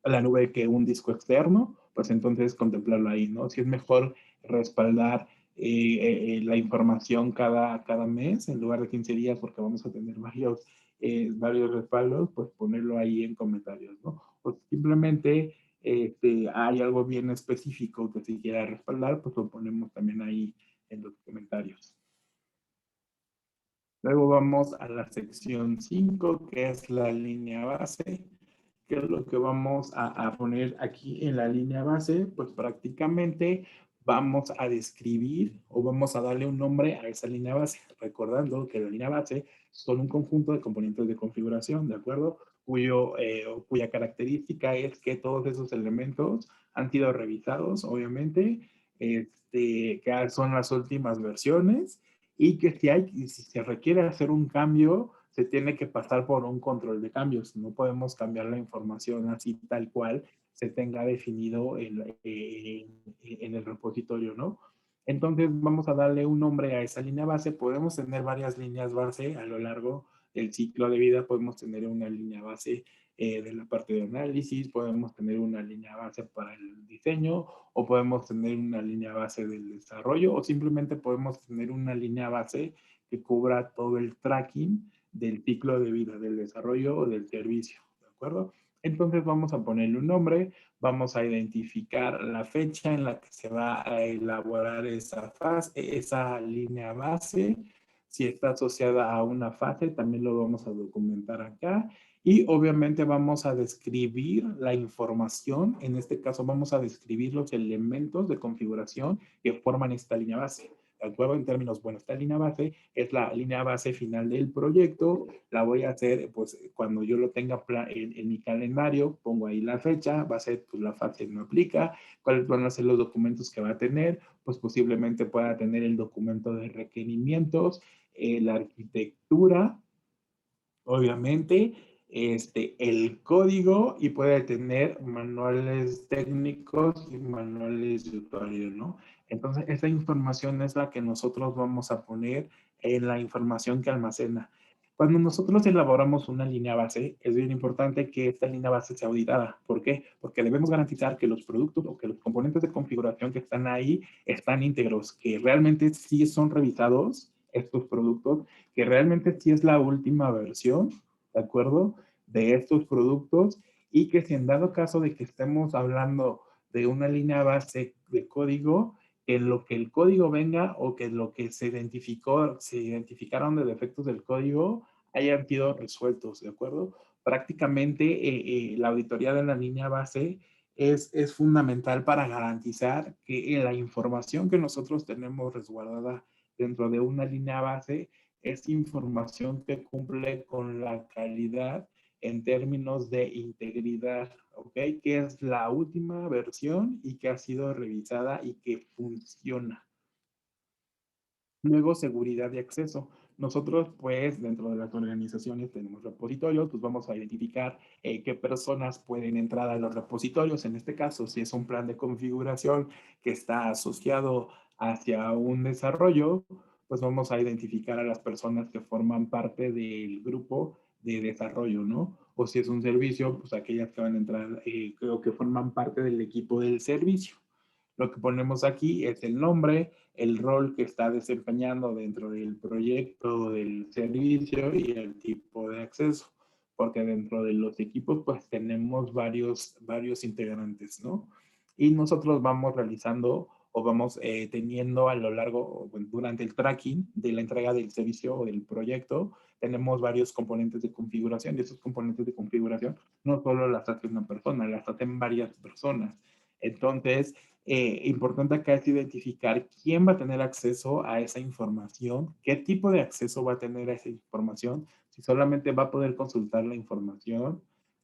la nube que un disco externo, pues entonces contemplarlo ahí, ¿no? Si es mejor respaldar la información cada mes en lugar de 15 días porque vamos a tener varios respaldos, pues ponerlo ahí en comentarios, ¿no? O simplemente hay algo bien específico que se quiera respaldar, pues lo ponemos también ahí en los comentarios. Luego vamos a la sección 5, que es la línea base. ¿Qué es lo que vamos a poner aquí en la línea base? Pues prácticamente vamos a describir o vamos a darle un nombre a esa línea base, recordando que la línea base son un conjunto de componentes de configuración, ¿de acuerdo? Cuya característica es que todos esos elementos han sido revisados, obviamente, que son las últimas versiones y que si se requiere hacer un cambio, se tiene que pasar por un control de cambios. No podemos cambiar la información así tal cual se tenga definido en el repositorio, ¿no? Entonces vamos a darle un nombre a esa línea base. Podemos tener varias líneas base a lo largo del ciclo de vida. Podemos tener una línea base de la parte de análisis, podemos tener una línea base para el diseño o podemos tener una línea base del desarrollo o simplemente podemos tener una línea base que cubra todo el tracking del ciclo de vida, del desarrollo o del servicio, ¿de acuerdo? Entonces vamos a ponerle un nombre, vamos a identificar la fecha en la que se va a elaborar esa línea base. Si está asociada a una fase, también lo vamos a documentar acá. Y obviamente vamos a describir la información. En este caso vamos a describir los elementos de configuración que forman esta línea base. ¿De acuerdo? En términos, bueno, esta línea base es la línea base final del proyecto. La voy a hacer, pues, cuando yo lo tenga en mi calendario, pongo ahí la fecha, va a ser, pues, la fase no aplica, cuáles van a ser los documentos que va a tener, pues posiblemente pueda tener el documento de requerimientos, la arquitectura, obviamente, el código y puede tener manuales técnicos y manuales de usuario, ¿no? Entonces, esa información es la que nosotros vamos a poner en la información que almacena. Cuando nosotros elaboramos una línea base, es bien importante que esta línea base sea auditada. ¿Por qué? Porque debemos garantizar que los productos o que los componentes de configuración que están ahí están íntegros, que realmente sí son revisados estos productos, que realmente sí es la última versión, ¿de acuerdo? De estos productos y que si en dado caso de que estemos hablando de una línea base de código, en lo que el código venga o que lo que se identificaron de defectos del código hayan sido resueltos, ¿de acuerdo? Prácticamente la auditoría de la línea base es fundamental para garantizar que la información que nosotros tenemos resguardada dentro de una línea base es información que cumple con la calidad en términos de integridad, ¿ok? Que es la última versión y que ha sido revisada y que funciona. Luego, seguridad de acceso. Nosotros, pues, dentro de las organizaciones tenemos repositorios, pues vamos a identificar qué personas pueden entrar a los repositorios. En este caso, si es un plan de configuración que está asociado hacia un desarrollo, pues vamos a identificar a las personas que forman parte del grupo de desarrollo, ¿no? O si es un servicio, pues aquellas que van a entrar, creo que forman parte del equipo del servicio. Lo que ponemos aquí es el nombre, el rol que está desempeñando dentro del proyecto, del servicio y el tipo de acceso. Porque dentro de los equipos pues tenemos varios integrantes, ¿no? Y nosotros vamos realizando o vamos teniendo a lo largo, bueno, durante el tracking de la entrega del servicio o del proyecto, tenemos varios componentes de configuración y esos componentes de configuración no solo las hace una persona, las hacen varias personas. Entonces, importante acá es identificar quién va a tener acceso a esa información, qué tipo de acceso va a tener a esa información, si solamente va a poder consultar la información,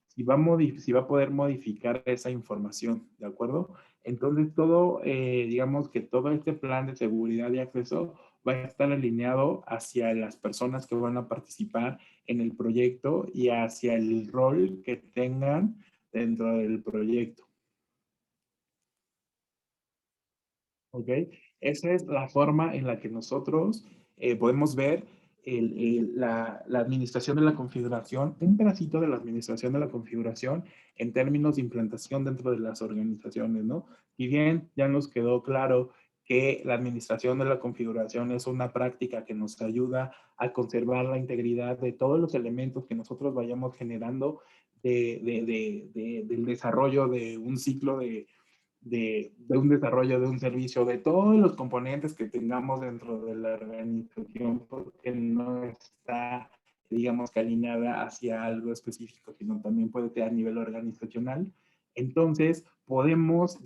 si va a poder modificar esa información, ¿de acuerdo? Entonces, todo, digamos que todo este plan de seguridad y acceso va a estar alineado hacia las personas que van a participar en el proyecto y hacia el rol que tengan dentro del proyecto. ¿Ok? Esa es la forma en la que nosotros podemos ver la administración de la configuración, un pedacito de la administración de la configuración en términos de implantación dentro de las organizaciones, ¿no? Y bien, ya nos quedó claro que la administración de la configuración es una práctica que nos ayuda a conservar la integridad de todos los elementos que nosotros vayamos generando del desarrollo de un ciclo de un desarrollo de un servicio, de todos los componentes que tengamos dentro de la organización, porque no está, digamos, que alineada hacia algo específico, sino también puede ser a nivel organizacional. Entonces, podemos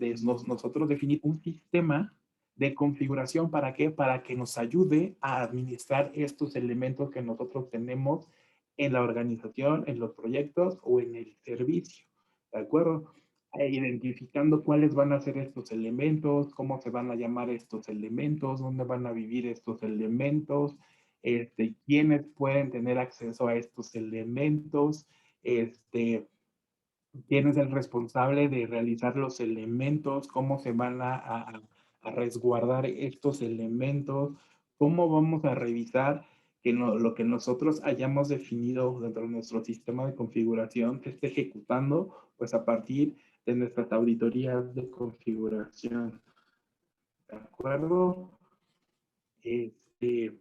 nosotros definir un sistema de configuración. ¿Para qué? Para que nos ayude a administrar estos elementos que nosotros tenemos en la organización, en los proyectos o en el servicio. ¿De acuerdo? Identificando cuáles van a ser estos elementos, cómo se van a llamar estos elementos, dónde van a vivir estos elementos, quiénes pueden tener acceso a estos elementos, quién es el responsable de realizar los elementos, cómo se van a resguardar estos elementos, cómo vamos a revisar que lo que nosotros hayamos definido dentro de nuestro sistema de configuración se esté ejecutando, pues a partir de nuestras auditorías de configuración. ¿De acuerdo? Este,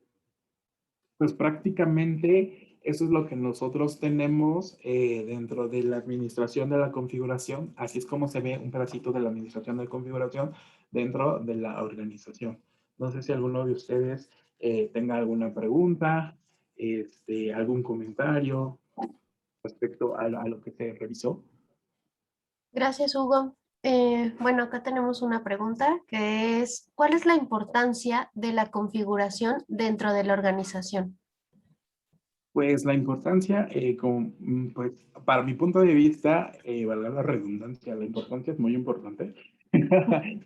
pues prácticamente eso es lo que nosotros tenemos dentro de la administración de la configuración. Así es como se ve un pedacito de la administración de configuración dentro de la organización. No sé si alguno de ustedes tenga alguna pregunta, algún comentario respecto a lo que se revisó. Gracias, Hugo. Bueno, acá tenemos una pregunta que es, ¿cuál es la importancia de la configuración dentro de la organización? Pues la importancia, pues para mi punto de vista, valga la redundancia, la importancia es muy importante.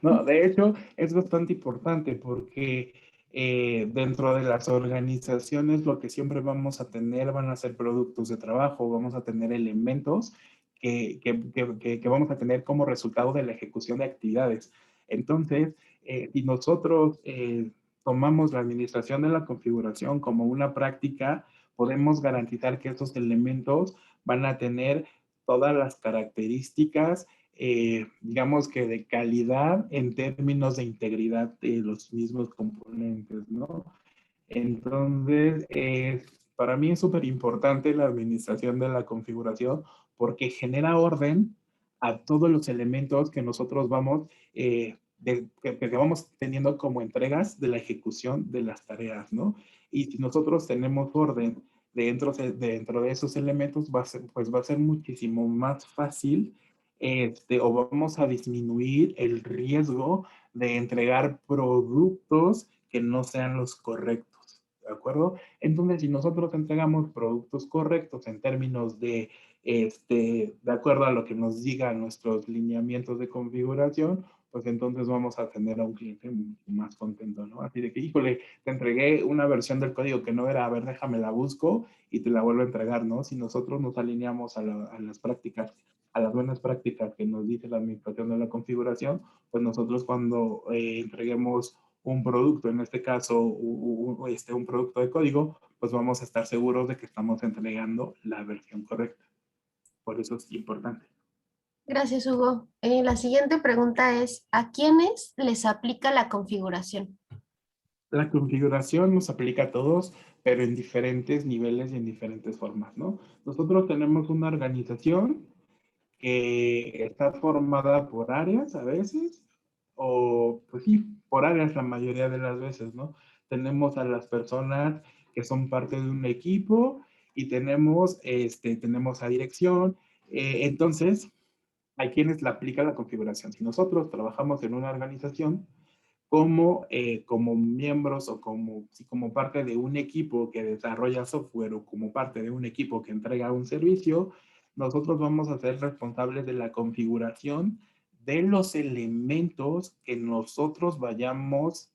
No, de hecho, es bastante importante porque dentro de las organizaciones lo que siempre vamos a tener van a ser productos de trabajo, vamos a tener elementos que vamos a tener como resultado de la ejecución de actividades. Entonces, si nosotros tomamos la administración de la configuración como una práctica, podemos garantizar que estos elementos van a tener todas las características, digamos que de calidad en términos de integridad de los mismos componentes, ¿no? Entonces, para mí es súper importante la administración de la configuración porque genera orden a todos los elementos que nosotros vamos, que vamos teniendo como entregas de la ejecución de las tareas, ¿no? Y si nosotros tenemos orden dentro de esos elementos, pues va a ser muchísimo más fácil o vamos a disminuir el riesgo de entregar productos que no sean los correctos, ¿de acuerdo? Entonces, si nosotros entregamos productos correctos en términos de acuerdo a lo que nos digan nuestros lineamientos de configuración, pues entonces vamos a tener a un cliente más contento, ¿no? Así de que, híjole, te entregué una versión del código que no era, a ver, déjame la busco y te la vuelvo a entregar, ¿no? Si nosotros nos alineamos a las prácticas, a las buenas prácticas que nos dice la administración de la configuración, pues nosotros cuando entreguemos un producto, en este caso un producto de código, pues vamos a estar seguros de que estamos entregando la versión correcta. Por eso es importante. Gracias, Hugo. La siguiente pregunta es, ¿a quiénes les aplica la configuración? La configuración nos aplica a todos, pero en diferentes niveles y en diferentes formas, ¿no? Nosotros tenemos una organización que está formada por áreas a veces, o pues sí, por áreas la mayoría de las veces, ¿no? Tenemos a las personas que son parte de un equipo y tenemos a dirección. Entonces, hay quienes la aplican la configuración. Si nosotros trabajamos en una organización, como miembros o como parte de un equipo que desarrolla software o como parte de un equipo que entrega un servicio, nosotros vamos a ser responsables de la configuración de los elementos que nosotros vayamos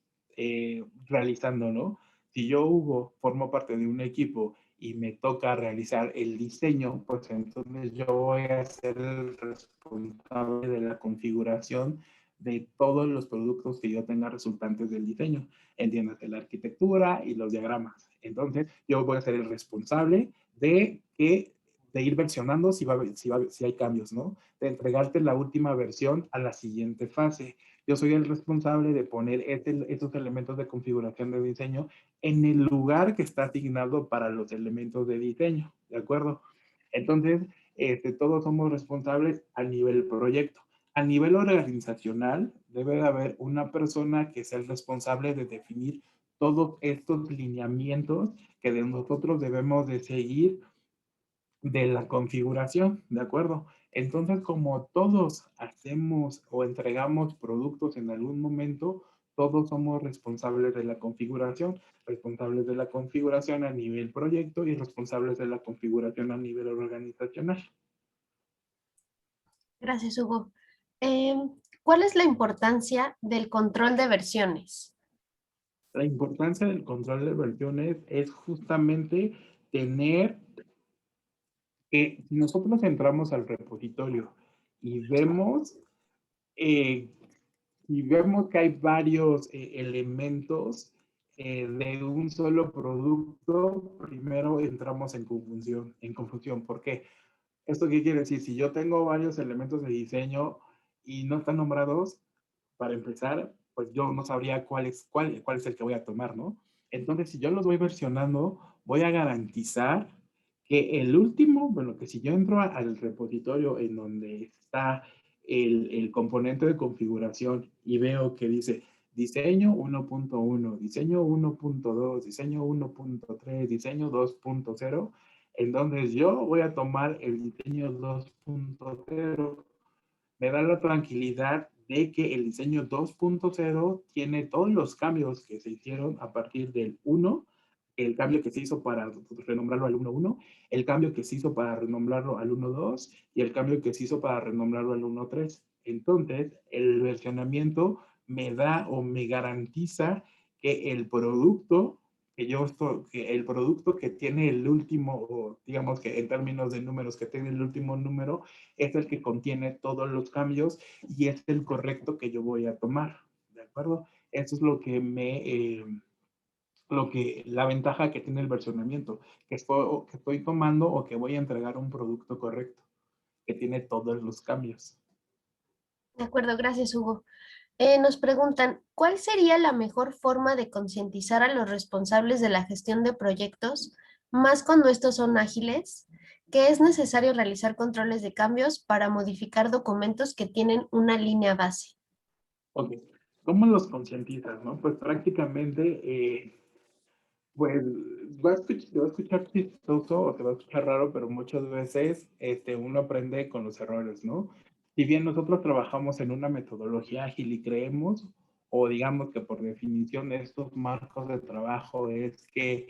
realizando, ¿no? Si yo, Hugo, formo parte de un equipo y me toca realizar el diseño, pues entonces yo voy a ser el responsable de la configuración de todos los productos que yo tenga resultantes del diseño, entiéndase la arquitectura y los diagramas. Entonces, yo voy a ser el responsable de ir versionando si hay cambios, ¿no? De entregarte la última versión a la siguiente fase. Yo soy el responsable de poner estos elementos de configuración de diseño en el lugar que está asignado para los elementos de diseño, ¿de acuerdo? Entonces, todos somos responsables a nivel proyecto. A nivel organizacional, debe de haber una persona que sea el responsable de definir todos estos lineamientos que de nosotros debemos de seguir de la configuración, ¿de acuerdo? Entonces, como todos hacemos o entregamos productos en algún momento, todos somos responsables de la configuración a nivel proyecto y responsables de la configuración a nivel organizacional. Gracias, Hugo. ¿Cuál es la importancia del control de versiones? La importancia del control de versiones es justamente tener si nosotros entramos al repositorio y eh, vemos que hay varios elementos de un solo producto, primero entramos en confusión. ¿Por qué? ¿Esto qué quiere decir? Si yo tengo varios elementos de diseño y no están nombrados, para empezar, pues yo no sabría cuál es el que voy a tomar, ¿no? Entonces, si yo los voy versionando, voy a garantizar que el último, bueno, que si yo entro al repositorio en donde está el componente de configuración y veo que dice diseño 1.1, diseño 1.2, diseño 1.3, diseño 2.0, entonces yo voy a tomar el diseño 2.0. Me da la tranquilidad de que el diseño 2.0 tiene todos los cambios que se hicieron a partir del 1, el cambio que se hizo para renombrarlo al 1.1, el cambio que se hizo para renombrarlo al 1.2 y el cambio que se hizo para renombrarlo al 1.3. Entonces, el versionamiento me da o me garantiza que el producto que tiene el último, o digamos que en términos de números, que tiene el último número, es el que contiene todos los cambios y es el correcto que yo voy a tomar, ¿de acuerdo? Eso es la ventaja que tiene el versionamiento, que estoy tomando o que voy a entregar un producto correcto, que tiene todos los cambios. De acuerdo, gracias, Hugo. Nos preguntan, ¿cuál sería la mejor forma de concientizar a los responsables de la gestión de proyectos, más cuando estos son ágiles, que es necesario realizar controles de cambios para modificar documentos que tienen una línea base? Ok, ¿cómo los concientizas, no? Pues prácticamente, pues te va a escuchar chistoso o te va a escuchar raro, pero muchas veces uno aprende con los errores, ¿no? Si bien nosotros trabajamos en una metodología ágil y creemos, o digamos que por definición de estos marcos de trabajo es que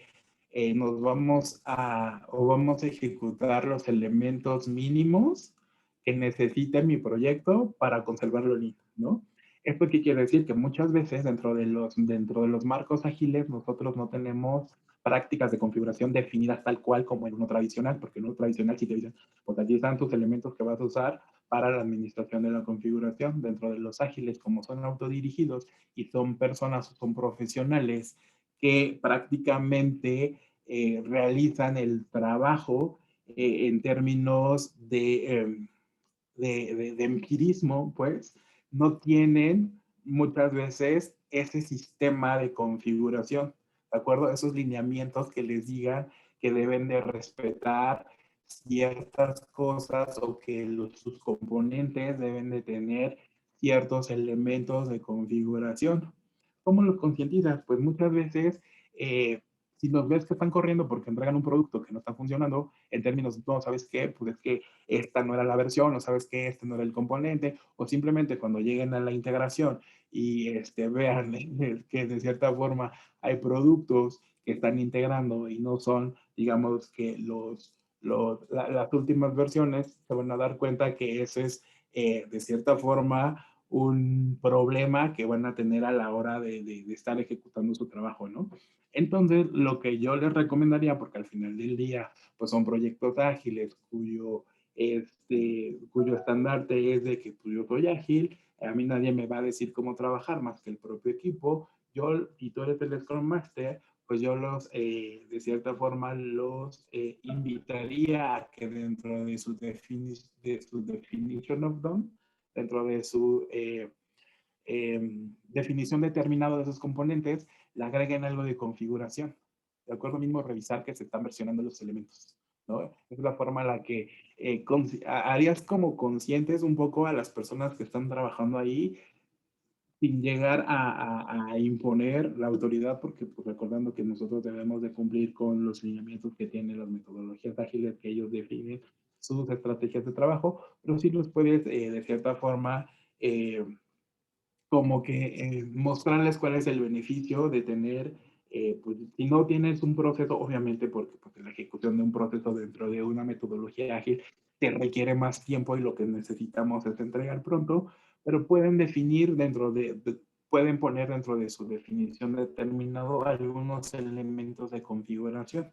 vamos a ejecutar los elementos mínimos que necesita mi proyecto para conservarlo lindo, ¿no? ¿Esto qué quiere decir? Que muchas veces dentro de los marcos ágiles nosotros no tenemos prácticas de configuración definidas tal cual como en uno tradicional, porque en uno tradicional sí te dicen, pues aquí están tus elementos que vas a usar para la administración de la configuración. Dentro de los ágiles, como son autodirigidos y son personas, son profesionales que prácticamente realizan el trabajo en términos de empirismo, pues, no tienen muchas veces ese sistema de configuración, ¿de acuerdo? Esos lineamientos que les digan que deben de respetar ciertas cosas o que sus componentes deben de tener ciertos elementos de configuración. ¿Cómo los concientizas? Pues muchas veces, si los ves que están corriendo porque entregan un producto que no está funcionando, en términos, no, ¿sabes qué? Pues es que esta no era la versión, o sabes que este no era el componente, o simplemente cuando lleguen a la integración y vean que de cierta forma hay productos que están integrando y no son, digamos, que las últimas versiones, se van a dar cuenta que ese es, de cierta forma, un problema que van a tener a la hora de estar ejecutando su trabajo, ¿no? Entonces, lo que yo les recomendaría, porque al final del día, pues son proyectos ágiles cuyo estandarte es de que pues, yo soy ágil, a mí nadie me va a decir cómo trabajar más que el propio equipo, yo y tú eres el Scrum Master, pues yo de cierta forma, los invitaría a que dentro de su definition of done, dentro de su definición determinada de esos componentes, le agreguen algo de configuración. De acuerdo, mismo revisar que se están versionando los elementos, ¿no? Es la forma en la que harías como conscientes un poco a las personas que están trabajando ahí sin llegar a imponer la autoridad, porque pues, recordando que nosotros debemos de cumplir con los lineamientos que tienen las metodologías ágiles que ellos definen sus estrategias de trabajo, pero sí los puedes de cierta forma como que mostrarles cuál es el beneficio de tener, pues si no tienes un proceso, obviamente porque la ejecución de un proceso dentro de una metodología ágil te requiere más tiempo y lo que necesitamos es entregar pronto, pero pueden definir pueden poner dentro de su definición determinado algunos elementos de configuración.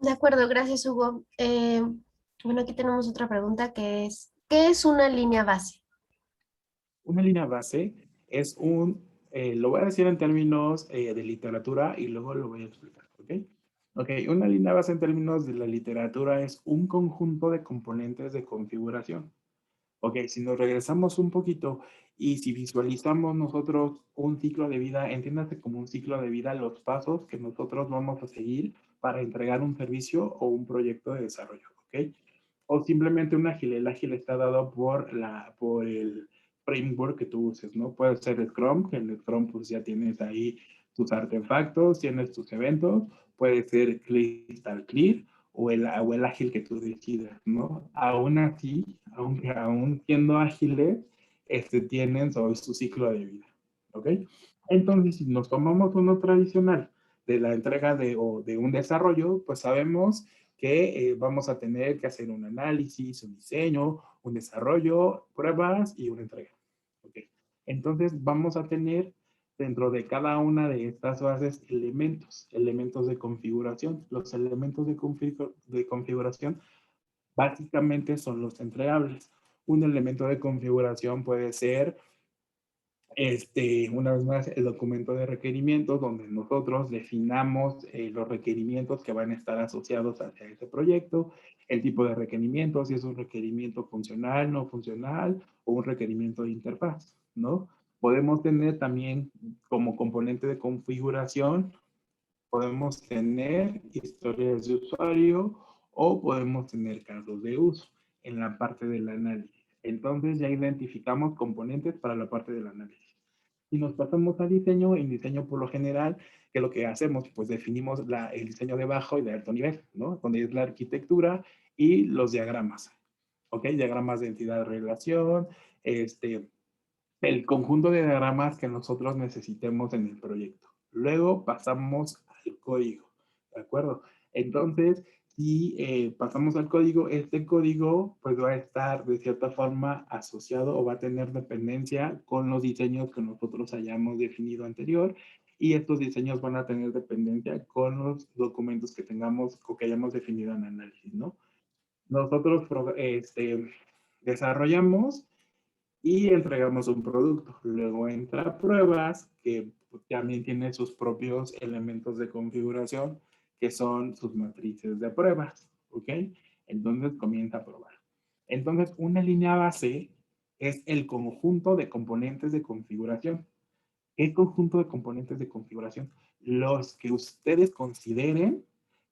De acuerdo, gracias, Hugo. Bueno, aquí tenemos otra pregunta que es, ¿qué es una línea base? Una línea base es lo voy a decir en términos de literatura y luego lo voy a explicar, ¿ok? Ok, una línea base en términos de la literatura es un conjunto de componentes de configuración. Ok, si nos regresamos un poquito y si visualizamos nosotros un ciclo de vida, entiéndase como un ciclo de vida los pasos que nosotros vamos a seguir para entregar un servicio o un proyecto de desarrollo, ¿ok? O simplemente un ágil. El ágil está dado por el framework que tú uses, ¿no? Puede ser Scrum, que en Scrum pues ya tienes ahí tus artefactos, tienes tus eventos, puede ser Crystal Clear o el ágil que tú decidas, ¿no? Aún así, aún siendo ágiles, tienen su ciclo de vida, ¿ok? Entonces, si nos tomamos uno tradicional de la entrega o de un desarrollo, pues sabemos que vamos a tener que hacer un análisis, un diseño, un desarrollo, pruebas y una entrega. ¿Okay? Entonces vamos a tener dentro de cada una de estas bases elementos de configuración. Los elementos de configuración básicamente son los entregables. Un elemento de configuración puede ser una vez más, el documento de requerimientos donde nosotros definamos los requerimientos que van a estar asociados hacia ese proyecto, el tipo de requerimientos, si es un requerimiento funcional, no funcional o un requerimiento de interfaz, ¿no? Podemos tener también como componente de configuración, podemos tener historias de usuario o podemos tener casos de uso en la parte del análisis. Entonces ya identificamos componentes para la parte del análisis. Y nos pasamos a diseño, en diseño por lo general, que lo que hacemos, pues definimos el diseño de bajo y de alto nivel, ¿no? Donde es la arquitectura y los diagramas, ¿ok? Diagramas de entidad de relación, el conjunto de diagramas que nosotros necesitemos en el proyecto. Luego pasamos al código, ¿de acuerdo? Entonces, si pasamos al código, este código pues va a estar de cierta forma asociado o va a tener dependencia con los diseños que nosotros hayamos definido anterior y estos diseños van a tener dependencia con los documentos que tengamos o que hayamos definido en análisis, ¿no? Nosotros desarrollamos y entregamos un producto. Luego entra pruebas, que también tiene sus propios elementos de configuración, que son sus matrices de pruebas, ¿ok? Entonces comienza a probar. Entonces, una línea base es el conjunto de componentes de configuración. ¿Qué conjunto de componentes de configuración? Los que ustedes consideren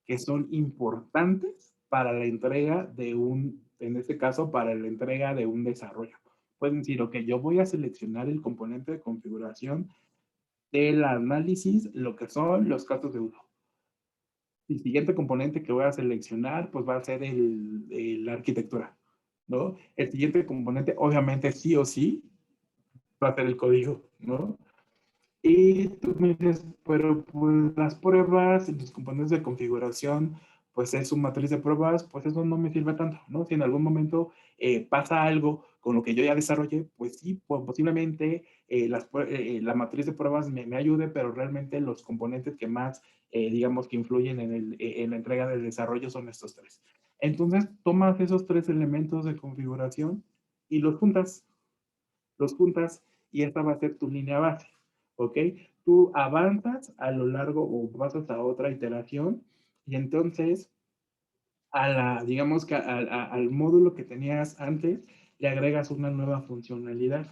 que son importantes para la entrega de en este caso, para la entrega de un desarrollo. Pueden decir, ok, yo voy a seleccionar el componente de configuración del análisis, lo que son los casos de uso. El siguiente componente que voy a seleccionar, pues va a ser la arquitectura, ¿no? El siguiente componente, obviamente, sí o sí, va a ser el código, ¿no? Y tú me dices, pero pues las pruebas, los componentes de configuración, pues es una matriz de pruebas, pues eso no me sirve tanto, ¿no? Si en algún momento pasa algo con lo que yo ya desarrollé, pues sí, pues posiblemente la matriz de pruebas me ayude, pero realmente los componentes que más, digamos, que influyen en la entrega del desarrollo son estos tres. Entonces, tomas esos tres elementos de configuración y los juntas y esta va a ser tu línea base, ¿ok? Tú avanzas a lo largo o pasas a otra iteración y entonces digamos que al módulo que tenías antes le agregas una nueva funcionalidad.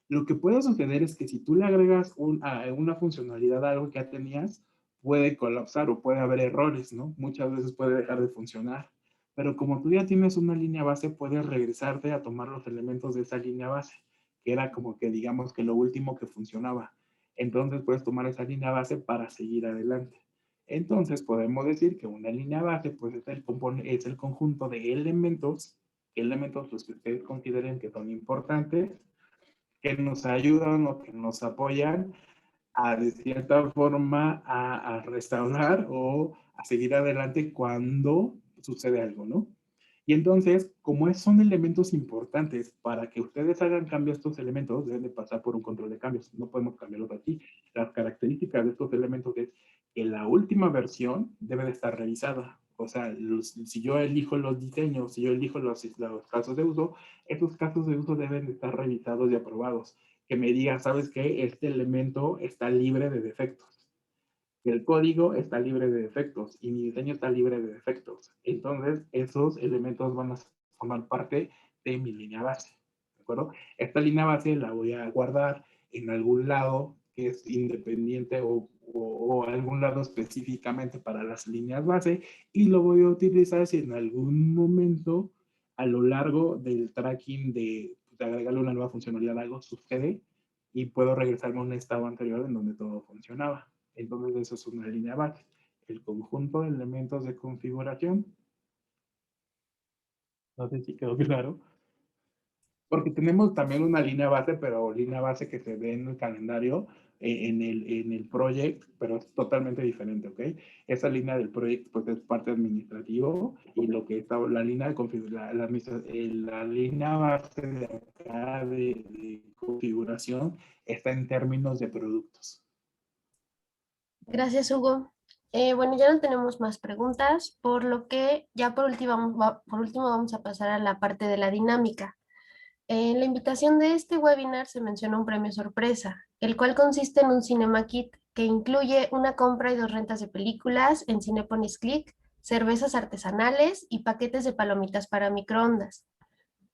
Lo que puede suceder es que si tú le agregas una funcionalidad a algo que ya tenías, puede colapsar o puede haber errores, ¿no? Muchas veces puede dejar de funcionar. Pero como tú ya tienes una línea base, puedes regresarte a tomar los elementos de esa línea base, que era como que digamos que lo último que funcionaba. Entonces puedes tomar esa línea base para seguir adelante. Entonces podemos decir que una línea base pues es el conjunto de elementos los que ustedes consideren que son importantes, que nos ayudan o que nos apoyan de cierta forma a restaurar o a seguir adelante cuando sucede algo, ¿no? Y entonces, como son elementos importantes para que ustedes hagan cambios, estos elementos deben de pasar por un control de cambios. No podemos cambiarlos aquí. Las características de estos elementos es que la última versión debe de estar revisada. O sea, si yo elijo los diseños, si yo elijo los casos de uso, esos casos de uso deben de estar revisados y aprobados. Que me diga, ¿sabes qué? Este elemento está libre de defectos. El código está libre de defectos y mi diseño está libre de defectos. Entonces, esos elementos van a formar parte de mi línea base. ¿De acuerdo? Esta línea base la voy a guardar en algún lado que es independiente o algún lado específicamente para las líneas base y lo voy a utilizar si en algún momento a lo largo del tracking de agregarle una nueva funcionalidad a algo sucede y puedo regresarme a un estado anterior en donde todo funcionaba. Entonces, eso es una línea base. El conjunto de elementos de configuración. No sé si quedó claro. Porque tenemos también una línea base, pero línea base que se ve en el calendario, en el project, pero es totalmente diferente, ¿ok? Esa línea del project, pues es parte administrativo y lo que está, la línea de configuración, la línea base de acá de configuración está en términos de productos. Gracias, Hugo. Bueno, ya no tenemos más preguntas, por lo que ya por último vamos a pasar a la parte de la dinámica. En la invitación de este webinar se menciona un premio sorpresa, el cual consiste en un Cinema Kit que incluye una compra y 2 rentas de películas en Cinépolis Click, cervezas artesanales y paquetes de palomitas para microondas.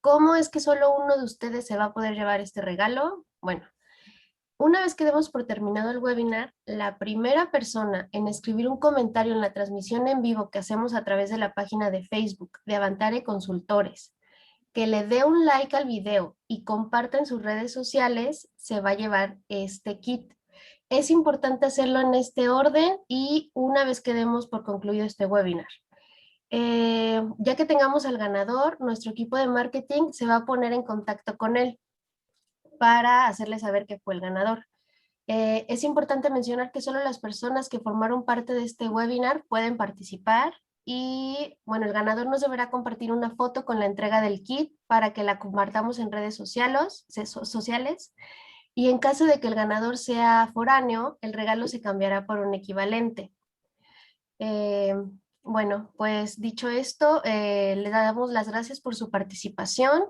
¿Cómo es que solo uno de ustedes se va a poder llevar este regalo? Bueno, una vez que demos por terminado el webinar, la primera persona en escribir un comentario en la transmisión en vivo que hacemos a través de la página de Facebook de Avantare Consultores, que le dé un like al video y comparta en sus redes sociales, se va a llevar este kit. Es importante hacerlo en este orden y una vez que demos por concluido este webinar. Ya que tengamos al ganador, nuestro equipo de marketing se va a poner en contacto con él para hacerle saber que fue el ganador. Es importante mencionar que solo las personas que formaron parte de este webinar pueden participar y bueno, el ganador nos deberá compartir una foto con la entrega del kit para que la compartamos en redes sociales y en caso de que el ganador sea foráneo, el regalo se cambiará por un equivalente. Eh, bueno, pues dicho esto, le damos las gracias por su participación.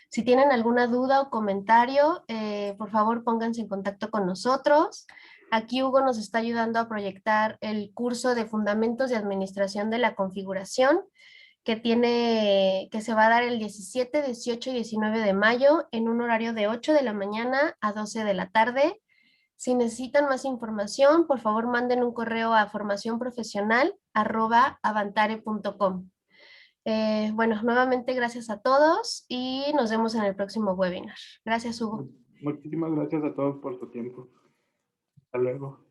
Si tienen alguna duda o comentario, por favor pónganse en contacto con nosotros. Aquí Hugo nos está ayudando a proyectar el curso de Fundamentos de Administración de la Configuración que se va a dar el 17, 18 y 19 de mayo en un horario de 8 de la mañana a 12 de la tarde. Si necesitan más información, por favor manden un correo a formacionprofesional@avantare.com. Bueno, nuevamente gracias a todos y nos vemos en el próximo webinar. Gracias, Hugo. Muchísimas gracias a todos por su tiempo. Hasta luego.